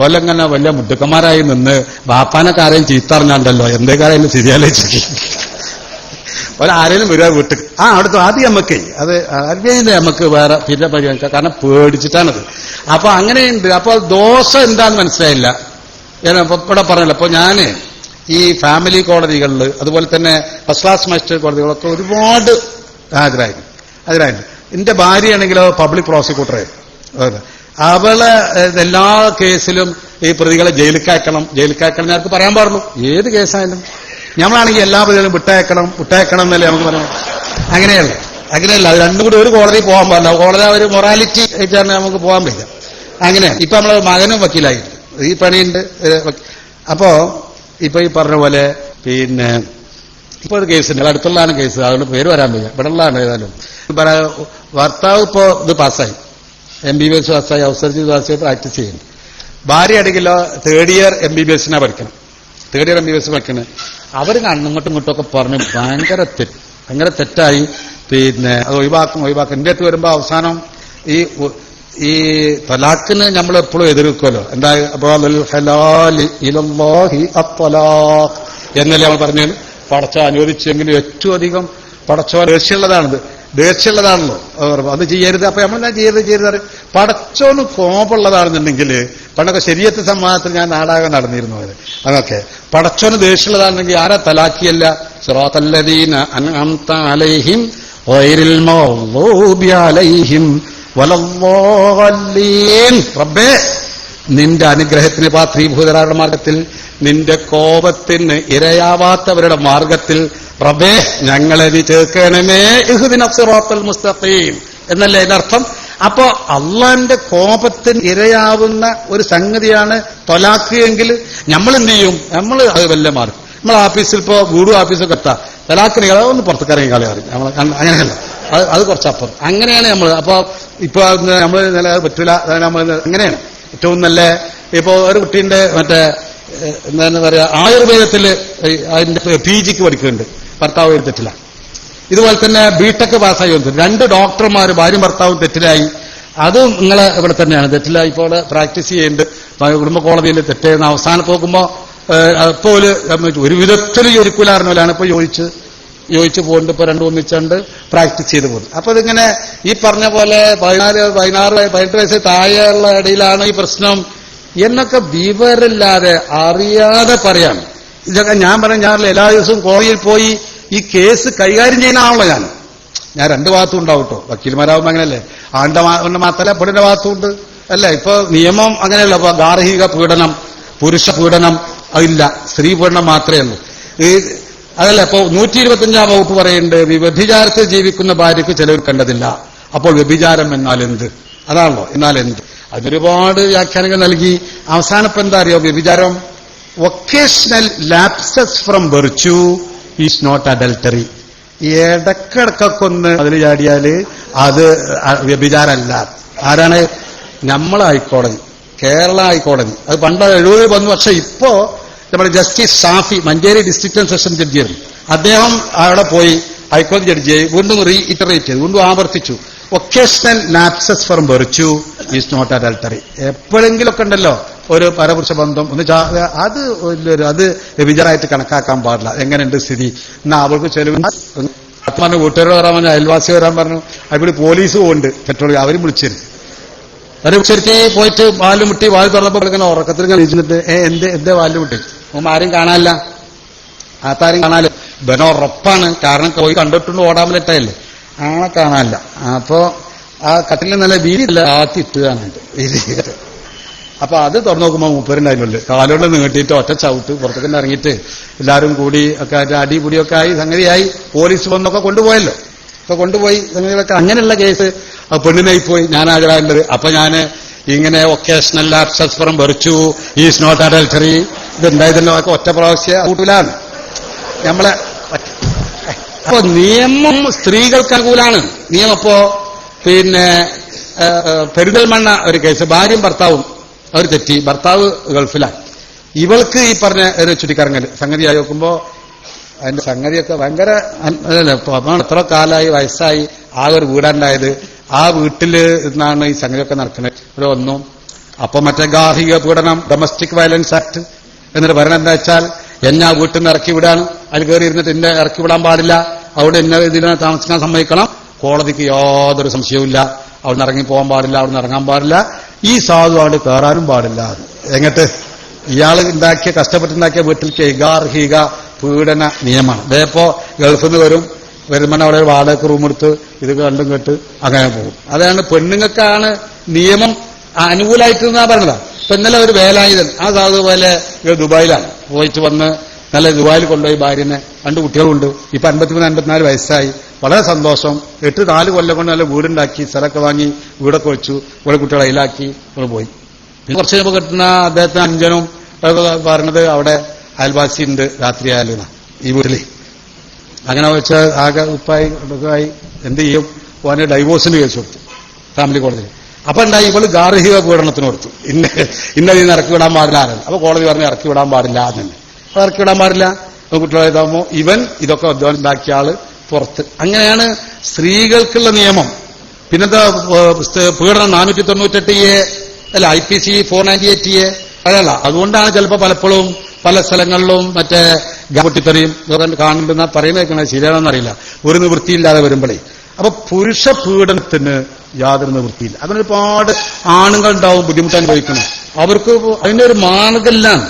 ഓലെങ്ങനെ വലിയ മുടുക്കന്മാരായി നിന്ന് ബാപ്പാനൊക്കെ ആരെയും ചീത്തറിഞ്ഞാണ്ടല്ലോ എന്തേക്കാരെയും ശരിയാലോചിച്ചു ആരെങ്കിലും വരിക വീട്ടിൽ അടുത്ത് ആദ്യം നമുക്ക് അത് അറിവിന്റെ നമുക്ക് വേറെ പിന്നെ പരിഗണിക്കാം, കാരണം പേടിച്ചിട്ടാണത്. അപ്പൊ അങ്ങനെയുണ്ട്. അപ്പൊ ദോഷം എന്താന്ന് മനസ്സിലായില്ല. ഇവിടെ പറഞ്ഞല്ലോ. അപ്പൊ ഞാന് ഈ ഫാമിലി കോടതികളിൽ അതുപോലെ തന്നെ ഫസ്റ്റ് ക്ലാസ് മജിസ്ട്രേറ്റ് കോടതികളൊക്കെ ഒരുപാട് ഹാജരായിരുന്നു. എന്റെ ഭാര്യയാണെങ്കിലോ പബ്ലിക് പ്രോസിക്യൂട്ടറായിരുന്നു. അവളെ എല്ലാ കേസിലും ഈ പ്രതികളെ ജയിലിക്കയക്കണം ഞങ്ങൾക്ക് പറയാൻ പാടുള്ളൂ. ഏത് കേസായാലും നമ്മളാണെങ്കിൽ എല്ലാ പ്രതികളും വിട്ടയക്കണം എന്നല്ലേ നമുക്ക് പറയാം. അങ്ങനെയല്ല അത് രണ്ടും കൂടി ഒരു കോടതി പോകാൻ പാടില്ല. കോടതി ഒരു മൊറാലിറ്റി ആയിട്ടാണ് നമുക്ക് പോകാൻ പറ്റില്ല. അങ്ങനെയാണ്. ഇപ്പൊ നമ്മളെ മകനും വക്കീലായി ഈ പണിയുണ്ട്. അപ്പോ ഇപ്പൊ ഈ പറഞ്ഞ പോലെ പിന്നെ ഇപ്പൊ ഒരു കേസുണ്ട്, അടുത്തുള്ളതാണ് കേസ്, അതുകൊണ്ട് പേര് വരാൻ വയ്യ, ഇവിടെ ഉള്ളതാണ്. ഏതായാലും ഭർത്താവ് ഇപ്പോ ഇത് പാസ്സായി, MBBS പാസ്സായി, ഔസർജി പാസ്സായി, പ്രാക്ടീസ് ചെയ്യുന്നുണ്ട്. ഭാര്യ അടിക്കില്ലോ 3rd year MBBS പഠിക്കണം. അവർ അങ്ങോട്ടും ഇങ്ങോട്ടൊക്കെ പറഞ്ഞ് ഭയങ്കര തെറ്റായി. പിന്നെ അത് ഒഴിവാക്കും. എന്റെ അടുത്ത് വരുമ്പോ അവസാനം ഈ തലാഖിന് നമ്മൾ എപ്പോഴും എതിർക്കുമല്ലോ. എന്താ എന്നല്ലേ നമ്മൾ പറഞ്ഞു. പടച്ചോ അനുവദിച്ചെങ്കിലും ഏറ്റവും അധികം പടച്ചോ ദേഷ്യമുള്ളതാണല്ലോ അത് ചെയ്യരുത്. അപ്പൊ നമ്മളെന്താ ചെയ്യരുത് പടച്ചോന് കോപമുള്ളതാണെന്നുണ്ടെങ്കിൽ പണ്ടൊക്കെ ശരീഅത്ത് സമ്മാനത്തിൽ ഞാൻ നാടകം നടന്നിരുന്നു. അതൊക്കെ പടച്ചോന് ദേഷ്യമുള്ളതാണെന്നെങ്കിൽ ആരാ തലാഖിയല്ല. സിറാത്തല്ലദീന അൻഅംത അലൈഹിം ഗൈറിൽ മഗ്ദൂബി അലൈഹിം വലദ്ദാല്ലീൻ. റബ്ബേ, നിന്റെ അനുഗ്രഹത്തിന് പാത്രീഭൂതരാരുടെ മാർഗത്തിൽ, നിന്റെ കോപത്തിന് ഇരയാവാത്തവരുടെ മാർഗത്തിൽ റബ്ബേ ഞങ്ങളെ നീ ചേർക്കണമേ. ഇഹ്ദിന സിറാത്തൽ മുസ്തഖീം എന്നല്ലേ അതിനർത്ഥം. അപ്പോ അള്ളാന്റെ കോപത്തിന് ഇരയാവുന്ന ഒരു സംഗതിയാണ് തൊലാഖ് എങ്കിൽ നമ്മൾ എന്ത് ചെയ്യും? നമ്മൾ അത് വല്ല മാറും. നമ്മൾ ഓഫീസിൽ ഇപ്പോ വീടും ഓഫീസൊക്കെ എത്താം, തലാഖിന് ഒന്ന് പുറത്തേക്കിറങ്ങി കളി അറിയും. നമ്മൾ അങ്ങനെയല്ല, അത് കുറച്ചപ്പുറം അങ്ങനെയാണ് നമ്മൾ. അപ്പൊ ഇപ്പൊ നമ്മൾ പറ്റൂല. നമ്മൾ അങ്ങനെയാണ് ഏറ്റവും നല്ല. ഇപ്പൊ ഒരു കുട്ടീന്റെ എന്താ പറയാ ആയുർവേദത്തില് അതിന്റെ PG പഠിക്കുന്നുണ്ട്, ഭർത്താവ് തെറ്റില്ല. ഇതുപോലെ തന്നെ B.Tech പാസ്സായി വന്നു 2 ഡോക്ടർമാർ ഭാര്യയും ഭർത്താവും തെറ്റിലായി. അതും നിങ്ങളെ ഇവിടെ തന്നെയാണ് തെറ്റിലായി. ഇപ്പോൾ പ്രാക്ടീസ് ചെയ്യുന്നുണ്ട് കുടുംബ കോടതിയിൽ തെറ്റേന്ന്. അവസാനം പോകുമ്പോ അപ്പോൾ ഒരു വിധത്തിൽ യോജിക്കൂലായിരുന്നോലാണ് ഇപ്പൊ യോജിച്ച് പോകുന്നുണ്ട്. ഇപ്പൊ 2 ഒന്നിച്ചുണ്ട് പ്രാക്ടീസ് ചെയ്ത് പോകുന്നു. അപ്പൊ ഇതിങ്ങനെ ഈ പറഞ്ഞ പോലെ 16, 18 വയസ്സ് താഴെയുള്ള ഇടയിലാണ് ഈ പ്രശ്നം എന്നൊക്കെ വിവരമില്ലാതെ അറിയാതെ പറയാം. ഇതൊക്കെ ഞാൻ എല്ലാ ദിവസവും കോടതിയിൽ പോയി ഈ കേസ് കൈകാര്യം ചെയ്യുന്ന ആണല്ലോ ഞാൻ 2 ഭാഗത്തും ഉണ്ടാവും കേട്ടോ. വക്കീൽമാരാവുമ്പോ അങ്ങനെയല്ലേ, ആണിന്റെ മാത്രമല്ല പെണ്ണിന്റെ ഭാഗത്തുണ്ട് അല്ലേ. ഇപ്പൊ നിയമം അങ്ങനെയല്ല. ഇപ്പൊ ഗാർഹിക പീഡനം, പുരുഷ പീഡനം അതില്ല, സ്ത്രീ പീഡനം മാത്രമേ ഉള്ളൂ. അതല്ല ഇപ്പൊ 125-ാം വകുപ്പ് പറയുന്നുണ്ട്, വ്യഭിചാരത്തിൽ ജീവിക്കുന്ന ഭാര്യയ്ക്ക് ചെലവ് കണ്ടതില്ല. അപ്പോൾ വ്യഭിചാരം എന്നാൽ എന്ത്? അതാണല്ലോ എന്നാൽ എന്ത്? അതിനൊരുപാട് വ്യാഖ്യാനങ്ങൾ നൽകി. അവസാനം എന്താ അറിയോ? വ്യഭിചാരം occasional lapses from virtue is not adultery. ഇടക്കിടക്കൊന്ന് അതിൽ ചാടിയാല് അത് വ്യഭിചാരമല്ല. ആരാണ്? നമ്മളെ ഹൈക്കോടതി, കേരള ഹൈക്കോടതി. അത് പണ്ട് 70 വന്നു. പക്ഷെ ഇപ്പോ നമ്മുടെ justice Shafi, Manjeri district session ജഡ്ജിയായിരുന്നു, അദ്ദേഹം അവിടെ പോയി ഹൈക്കോടതി ജഡ്ജിയായി വീണ്ടും റീഇറ്ററേറ്റ് ചെയ്തു, വീണ്ടും ആവർത്തിച്ചു, occasional lapses from virtue is not adultery. എപ്പോഴെങ്കിലൊക്കെ ഉണ്ടല്ലോ ഒരു പരപുരുഷ ബന്ധം അത് വ്യഭിചാരമായിട്ട് കണക്കാക്കാൻ പാടില്ല. എങ്ങനെയുണ്ട് സ്ഥിതി? എന്നാ അവൾക്ക് ചെലവ് പറഞ്ഞു, വീട്ടുകാരോട് വരാൻ പറഞ്ഞു, അയൽവാസി വരാൻ പറഞ്ഞു. അവിടെ പോലീസ് പോകുന്നുണ്ട്, പെട്രോൾ അവരും വിളിച്ചിരുന്നു. ശരിക്കേ പോയിട്ട് വാല് മുട്ടി വാല് തുറന്നപ്പോൾ ഇങ്ങനെ ഉറക്കത്തിൽ കഴിച്ചിട്ട് എന്തേ വാല് മുട്ടി? ആരും കാണാനില്ല, ആത്താരും കാണാനില്ല. ബനോറപ്പാണ്, കാരണം പോയി കണ്ടിട്ടുണ്ട് ഓടാമലട്ടയല്ലേ, ആളെ കാണാനില്ല. അപ്പോ ആ കട്ടിലിൽ നല്ല വീതിയില്ല, ആത്തിട്ടുകാനുണ്ട് വീതി. അപ്പൊ അത് തുറന്നു നോക്കുമ്പോ മൂപ്പരുണ്ടായിരുന്നല്ലേ, കാലുകൊണ്ട് നീട്ടിയിട്ട് ഒറ്റ ചവിട്ട് പുറത്തേക്ക് ഇറങ്ങിയിട്ട് എല്ലാവരും കൂടി ഒക്കെ അടിപൊടിയൊക്കെ ആയി, സംഗതിയായി. പോലീസ് വന്നൊക്കെ കൊണ്ടുപോയല്ലോ, ഇപ്പൊ കൊണ്ടുപോയി സംഗതികളൊക്കെ. അങ്ങനെയുള്ള കേസ് പെണ്ണിനായി പോയി ഞാൻ ഹാജരാകേണ്ടത്. അപ്പൊ ഞാന് ഇങ്ങനെ occasional lapses from virtue is not adultery ഇതുണ്ടായതല്ലോ ഒക്കെ ഒറ്റ പ്രാവശ്യം കൂട്ടൂലാണ് നമ്മളെ. അപ്പൊ നിയമം സ്ത്രീകൾക്ക് അനുകൂലാണ് നിയമം. അപ്പോ പിന്നെ പെരിന്തൽമണ്ണ ഒരു കേസ്, ഭാര്യയും ഭർത്താവും അവർ തെറ്റി, ഭർത്താവ് ഗൾഫിലാണ്, ഇവൾക്ക് ഈ പറഞ്ഞ ഒരു ചുറ്റിക്കറങ്ങൽ സംഗതിയായി നോക്കുമ്പോ അതിന്റെ സംഗതിയൊക്കെ ഭയങ്കര എത്ര കാലമായി, വയസ്സായി, ആകെ ഒരു വീടാണ്ടായത്. ആ വീട്ടില് നിന്നാണ് ഈ സംഗതിയൊക്കെ നടക്കുന്നത്. ഇവിടെ വന്നു. അപ്പൊ മറ്റേ ഗാർഹിക പീഡനം, ഡൊമസ്റ്റിക് വയലൻസ് ആക്ട് എന്നിട്ട് പറയുന്നത് എന്താ വെച്ചാൽ, എന്നെ ആ വീട്ടിൽ നിന്ന് ഇറക്കി വിടാണ്, അതിൽ കയറി ഇരുന്നിട്ട് എന്നെ ഇറക്കി വിടാൻ പാടില്ല, അവിടെ എന്നെ ഇതിനെ താമസിക്കാൻ സമ്മതിക്കണം. കോടതിക്ക് യാതൊരു സംശയവുമില്ല, അവിടുന്ന് ഇറങ്ങി പോകാൻ പാടില്ല, അവിടുന്ന് ഇറങ്ങാൻ പാടില്ല, ഈ സാധു അവിടെ കയറാനും പാടില്ല. എങ്ങട്ട് ഇയാൾ ഉണ്ടാക്കിയ കഷ്ടപ്പെട്ടുണ്ടാക്കിയ വീട്ടിലേക്ക് ഗാർഹിക പീഡന നിയമമാണ്. ഇതേപ്പോ ഗൾഫിൽ നിന്ന് വരുമ്പോൾ അവിടെ വാടക റൂം എടുത്ത് ഇത് കണ്ടും കേട്ട് അങ്ങനെ പോകും. അതാണ് പെണ്ണുങ്ങൾക്കാണ് നിയമം അനുകൂലമായിട്ട് എന്നാ പറഞ്ഞത്. ഇപ്പൊ ഇന്നലെ ഒരു വേലായുധൻ ആ സാധുപോലെ ദുബായിലാണ് പോയിട്ട് വന്ന് നല്ല ദുബായിൽ കൊണ്ടുപോയി ഭാര്യനെ, 2 കുട്ടികളുണ്ട്. ഇപ്പൊ 53-54 വയസ്സായി. വളരെ സന്തോഷം. 8-4 കൊല്ലം കൊണ്ട് നല്ല വീടുണ്ടാക്കി, സ്ഥലമൊക്കെ വാങ്ങി, വീടൊക്കെ വെച്ചു, ഇവിടെ കുട്ടികളെ അതിലാക്കി പോയി. കുറച്ച് കഴിയുമ്പോൾ കിട്ടുന്ന അദ്ദേഹത്തിന് അഞ്ചനും പറഞ്ഞത് അവിടെ അയൽവാസി ഉണ്ട്, രാത്രിയായാലും ഈ വീട്ടില്. അങ്ങനെ വെച്ച് ആകെ ഉപ്പായി എന്ത് ചെയ്യും, ഓനെ ഡൈവോഴ്സിന് കേസ് കൊടുത്തു ഫാമിലി കോടതിയിൽ. അപ്പൊ ഉണ്ടായി ഇവള് ഗാർഹിക പീഡനത്തിന് കൊടുത്തു. ഇന്നതിൽ ഇറക്കി വിടാൻ പാടില്ല. അപ്പൊ കോടതി പറഞ്ഞു ഇറക്കി വിടാൻ പാടില്ല എന്ന്. അപ്പൊ ഇറക്കി വിടാൻ പാടില്ല. കുട്ടികളായതാകുമ്പോ ഇവൻ ഇതൊക്കെ ഉണ്ടാക്കിയ ആള് പുറത്ത്. അങ്ങനെയാണ് സ്ത്രീകൾക്കുള്ള നിയമം. പിന്നെന്താ പീഡനം 498A അല്ല, IPC 498A അതല്ല. അതുകൊണ്ടാണ് ചിലപ്പോ പലപ്പോഴും പല സ്ഥലങ്ങളിലും മറ്റേ പൊട്ടിത്തെറിയും കാണുന്നുണ്ടെന്നാ പറയുന്നത്. ശരിയാണെന്നറിയില്ല, ഒരു നിവൃത്തിയില്ലാതെ വരുമ്പോഴേ. അപ്പൊ പുരുഷ പീഡനത്തിന് യാതൊരു നിവൃത്തിയില്ല. അതിനൊരുപാട് ആണുങ്ങൾ ഉണ്ടാവും ബുദ്ധിമുട്ട് അനുഭവിക്കണം. അവർക്ക് അതിന്റെ ഒരു മാർഗമില്ലാണ്.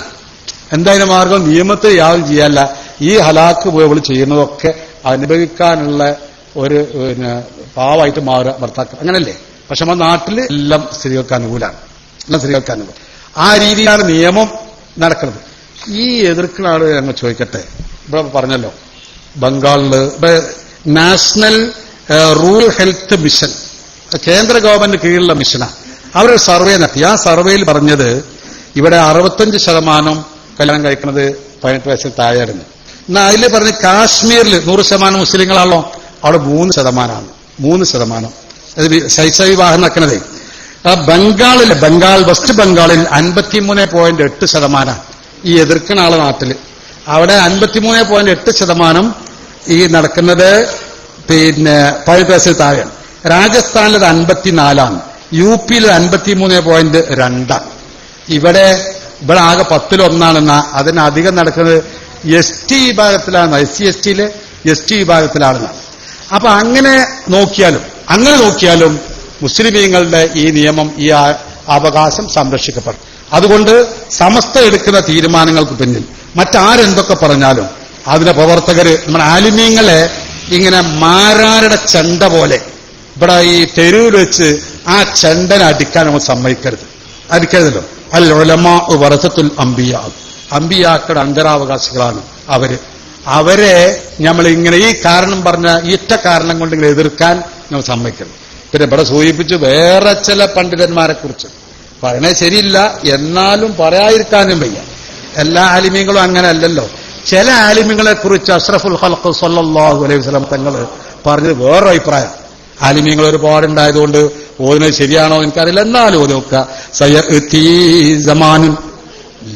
എന്തായാലും മാർഗം നിയമത്തെ യാതൊരു ചെയ്യാല്ല. ഈ ഹലാക്ക് പോയവൾ ചെയ്യുന്നതൊക്കെ അനുഭവിക്കാനുള്ള ഒരു പാവായിട്ട് മാറുക ഭർത്താക്കൾ. അങ്ങനല്ലേ? പക്ഷെ നമ്മുടെ നാട്ടിൽ എല്ലാം സ്ത്രീകൾക്ക് അനുകൂലമാണ്, എല്ലാം സ്ത്രീകൾക്ക് അനുകൂലം. ആ രീതിയിലാണ് നിയമം നടക്കുന്നത്. ഈ എതിർക്കുന്ന ആള് ഞങ്ങൾ ചോദിക്കട്ടെ, ഇവിടെ പറഞ്ഞല്ലോ ബംഗാളില് നാഷണൽ റൂറൽ ഹെൽത്ത് മിഷൻ, കേന്ദ്ര ഗവൺമെന്റ് കീഴിലുള്ള മിഷനാണ്. അവരൊരു സർവേ നടത്തി. ആ സർവേയിൽ പറഞ്ഞത് ഇവിടെ 65% കല്യാണം കഴിക്കുന്നത് 18 വയസ്സിൽ താഴെയായിരുന്നു. എന്നാൽ അതിൽ പറഞ്ഞ് കാശ്മീരിൽ 100% മുസ്ലിങ്ങളാണല്ലോ, അവിടെ 3%. 3% ശൈശവ വിവാഹം നടക്കുന്നത്. ബംഗാൾ വെസ്റ്റ് ബംഗാളിൽ 53.8% ഈ എതിർക്കുന്ന ആളെ നാട്ടില്. അവിടെ 53.8% ഈ നടക്കുന്നത് 18 വയസ്സിൽ താഴെയാണ്. രാജസ്ഥാനിൽ 54, UP-ൽ 53.2. ഇവിടെ ആകെ 10-1 അതിനധികം നടക്കുന്നത് ST വിഭാഗത്തിലാണ്, SC/ST-യിലെ ST വിഭാഗത്തിലാണ്. അപ്പൊ അങ്ങനെ നോക്കിയാലും മുസ്ലിമീങ്ങളുടെ ഈ നിയമം, ഈ അവകാശം സംരക്ഷിക്കപ്പെടും. അതുകൊണ്ട് സമസ്ത എടുക്കുന്ന തീരുമാനങ്ങൾക്ക് പിന്നിൽ മറ്റാരെന്തൊക്കെ പറഞ്ഞാലും അതിന്റെ പ്രവർത്തകര് നമ്മുടെ ആലിമീങ്ങളെ ഇങ്ങനെ മാരാരുടെ ചെണ്ട പോലെ ഇവിടെ ഈ തെരുവിൽ വെച്ച് ആ ചെണ്ടനെ അടിക്കാൻ നമ്മൾ അടിക്കരുതല്ലോ. അൽ ഉലമാ വറസത്തുൽ അംബിയാ, അംബിയാക്കളുടെ അന്തരാവകാശികളാണ് അവരെ നമ്മൾ ഇങ്ങനെ ഈ കാരണം പറഞ്ഞ ഈറ്റ കാരണം കൊണ്ട് ഇങ്ങനെ എതിർക്കാൻ നമ്മൾ സമ്മതിക്കരുത്. പിന്നെ ഇവിടെ സൂചിപ്പിച്ച് വേറെ ചില പണ്ഡിതന്മാരെ കുറിച്ച് പറയണത് ശരിയില്ല, എന്നാലും പറയാതിരിക്കാനും വയ്യ. എല്ലാ ആലിമീങ്ങളും അങ്ങനെ അല്ലല്ലോ. ചില ആലിമീങ്ങളെ കുറിച്ച് അഷ്റഫുൽ ഖൽഖ് സ്വല്ലല്ലാഹു അലൈഹി വസല്ലം തങ്ങൾ പറഞ്ഞത് വേറൊരു അഭിപ്രായം. ആലിമീങ്ങൾ ഒരുപാടുണ്ടായതുകൊണ്ട് ഓതുന്നത് ശരിയാണോ എനിക്കറിയില്ല, എന്നാലും ഓതി നോക്കുക. സയഅതി സമാനുൻ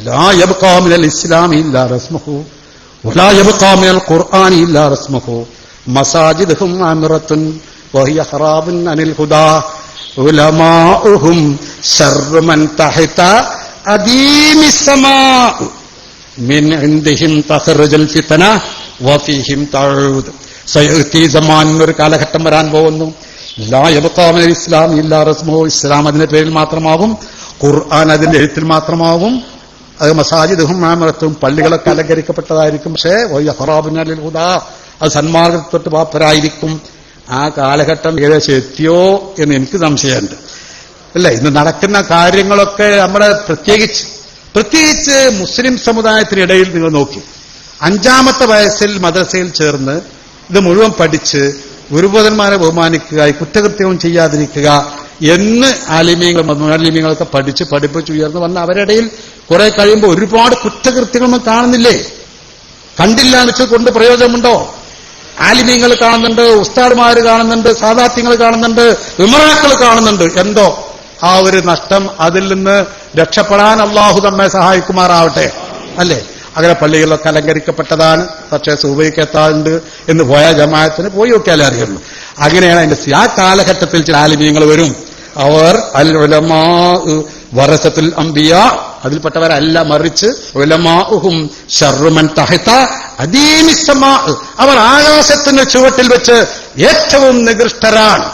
ലാ യബ്ഖാ മിനൽ ഇസ്ലാമി ഇല്ലാ റസ്മുഹു വലാ യബ്ഖാ മിനൽ ഖുർആനി ഇല്ലാ റസ്മുഹു മസാജിദുഹും ആമിറത്തുൻ വഹിയ ഖറാബുൻ അനിൽ ഹുദാ ഉലമാഉഹും ശർറു മൻ തഹത അദീമിസ് സമാ മിൻ ഇൻദിഹിം തഖറുജുൽ ഫിത്ന വഫീഹിം തഊദ്. സയഅതി സമാൻ, ഒരു കാലഘട്ടം വരാൻ പോകുന്നു. ലാ യബ്ഖാ മിനൽ ഇസ്ലാമി ഇല്ലാ റസ്മുഹു, ഇസ്ലാം അതിന്റെ പേരിൽ മാത്രമാവും, ഖുർആൻ അതിന്റെ എഴുത്തിൽ മാത്രമാവും. അത് മസാജിദുഹും ആമിറത്തും, പള്ളികളൊക്കെ അലങ്കരിക്കപ്പെട്ടതായിരിക്കും. പക്ഷേ വഹിയ ഖറാബുൻ അനിൽ ഹുദാ, അത് സന്മാർഗ്ഗത്തിൽ തൊട്ട് പാപ്പരായിരിക്കും. ആ കാലഘട്ടം ഏകദേശം എത്തിയോ എന്ന് എനിക്ക് സംശയമുണ്ട്. അല്ലേ? ഇന്ന് നടക്കുന്ന കാര്യങ്ങളൊക്കെ നമ്മുടെ പ്രത്യേകിച്ച് മുസ്ലിം സമുദായത്തിനിടയിൽ നിങ്ങൾ നോക്കി, 5-ാമത്തെ വയസ്സിൽ മദ്രസയിൽ ചേർന്ന് ഇത് മുഴുവൻ പഠിച്ച് ഗുരുബോധന്മാരെ ബഹുമാനിക്കുക, കുറ്റകൃത്യവും ചെയ്യാതിരിക്കുക എന്ന് ആലിമീങ്ങളൊക്കെ പഠിപ്പിച്ച് ഉയർന്നു വന്ന അവരിടയിൽ കുറെ കഴിയുമ്പോൾ ഒരുപാട് കുറ്റകൃത്യങ്ങൾ കാണുന്നില്ലേ? കണ്ടില്ല എന്ന് വെച്ചാൽ കൊണ്ട് പ്രയോജനമുണ്ടോ? ആലിമീങ്ങൾ കാണുന്നുണ്ട്, ഉസ്താദ്മാര് കാണുന്നുണ്ട്, സാദാത്യങ്ങൾ കാണുന്നുണ്ട്, വിമറാക്കൾ കാണുന്നുണ്ട്. എന്തോ ആ ഒരു നഷ്ടം, അതിൽ നിന്ന് രക്ഷപ്പെടാൻ അള്ളാഹു നമ്മെ സഹായിക്കുമാറാവട്ടെ. അല്ലേ? അങ്ങനെ പള്ളികളിലൊക്കെ അലങ്കരിക്കപ്പെട്ടതാണ്. പക്ഷേ സുബഹിക്ക് എത്താറുണ്ട് എന്ന് പോയ ജമാഅത്തിന് പോയി നോക്കിയാലേ അറിയുള്ളൂ. അങ്ങനെയാണ് അതിന്റെ ആ കാലഘട്ടത്തിൽ ചില ആലിമീങ്ങൾ വരും. അവർ അൽ ഉലമാ വറസത്തുൽ അംബിയാ, അതിൽപ്പെട്ടവരല്ല, മറിച്ച് ഉലമാഉഹും ശർറു മൻ തഹത അദീമിസ്സമാ, അവർ ആകാശത്തിന്റെ ചുവട്ടിൽ വെച്ച് ഏറ്റവും നികൃഷ്ടരാണ്.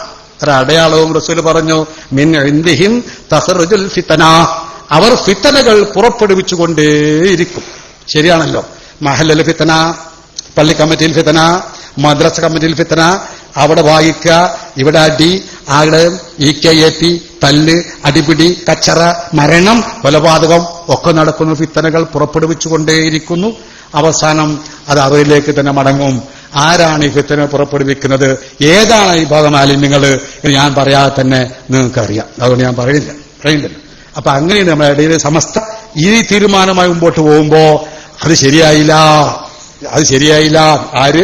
ഒരടയാളവും റസൂൽ പറഞ്ഞു, മിൻ ഇൻദിഹിം തഖറുജുൽ ഫിതന, അവർ ഫിത്തനകൾ പുറപ്പെടുവിച്ചുകൊണ്ടേയിരിക്കും. ശരിയാണല്ലോ. മഹല്ലൽ ഫിത്തന, പള്ളി കമ്മിറ്റിയിൽ ഫിത്തന, മദ്രസ കമ്മിറ്റിയിൽ ഫിത്തന, അവിടെ വായിക്കുക, ഇവിടെ അടി, ആടെ EKAP, തല്ല്, അടിപിടി, കച്ചറ, മരണം, കൊലപാതകം ഒക്കെ നടക്കുന്നു. ഫിത്തനകൾ പുറപ്പെടുവിച്ചുകൊണ്ടേയിരിക്കുന്നു. അവസാനം അത് അവരിലേക്ക് തന്നെ മടങ്ങും. ആരാണ് ഈ ഫിത്തന പുറപ്പെടുവിക്കുന്നത്, ഏതാണ് ഈ ഭാഗം ആലിമ്യങ്ങൾ എന്ന് ഞാൻ പറയാതെ തന്നെ നിങ്ങൾക്കറിയാം. അതുകൊണ്ട് ഞാൻ പറയുന്നില്ല. അപ്പൊ അങ്ങനെയാണ് നമ്മുടെ ഇടയിൽ സമസ്ത ഈ തീരുമാനമായി മുമ്പോട്ട് പോകുമ്പോ അത് ശരിയായില്ല. ആര്?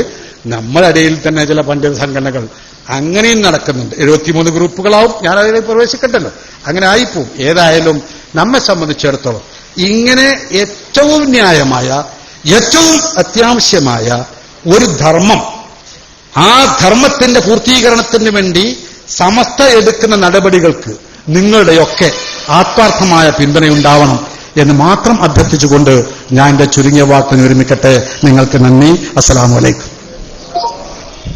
നമ്മുടെ ഇടയിൽ തന്നെ ചില പണ്ഡിത സംഘടനകൾ അങ്ങനെയും നടക്കുന്നുണ്ട്. 73 ഗ്രൂപ്പുകളാവും. ഞാൻ അതിൽ പ്രവേശിക്കട്ടല്ലോ, അങ്ങനെ ആയിപ്പോവും. ഏതായാലും നമ്മെ സംബന്ധിച്ചിടത്തോളം ഇങ്ങനെ ഏറ്റവും ന്യായമായ, ഏറ്റവും അത്യാവശ്യമായ ഒരു ധർമ്മം, ആ ധർമ്മത്തിന്റെ പൂർത്തീകരണത്തിന് വേണ്ടി സമസ്ത എടുക്കുന്ന നടപടികൾക്ക് നിങ്ങളുടെയൊക്കെ ആത്മാർത്ഥമായ പിന്തുണയുണ്ടാവണം എന്ന് മാത്രം അഭ്യർത്ഥിച്ചുകൊണ്ട് ഞാൻ എന്റെ ചുരുങ്ങിയ വാക്കിന് വിരമിക്കട്ടെ. നിങ്ങൾക്ക് നന്ദി. അസ്സലാമു അലൈക്കും.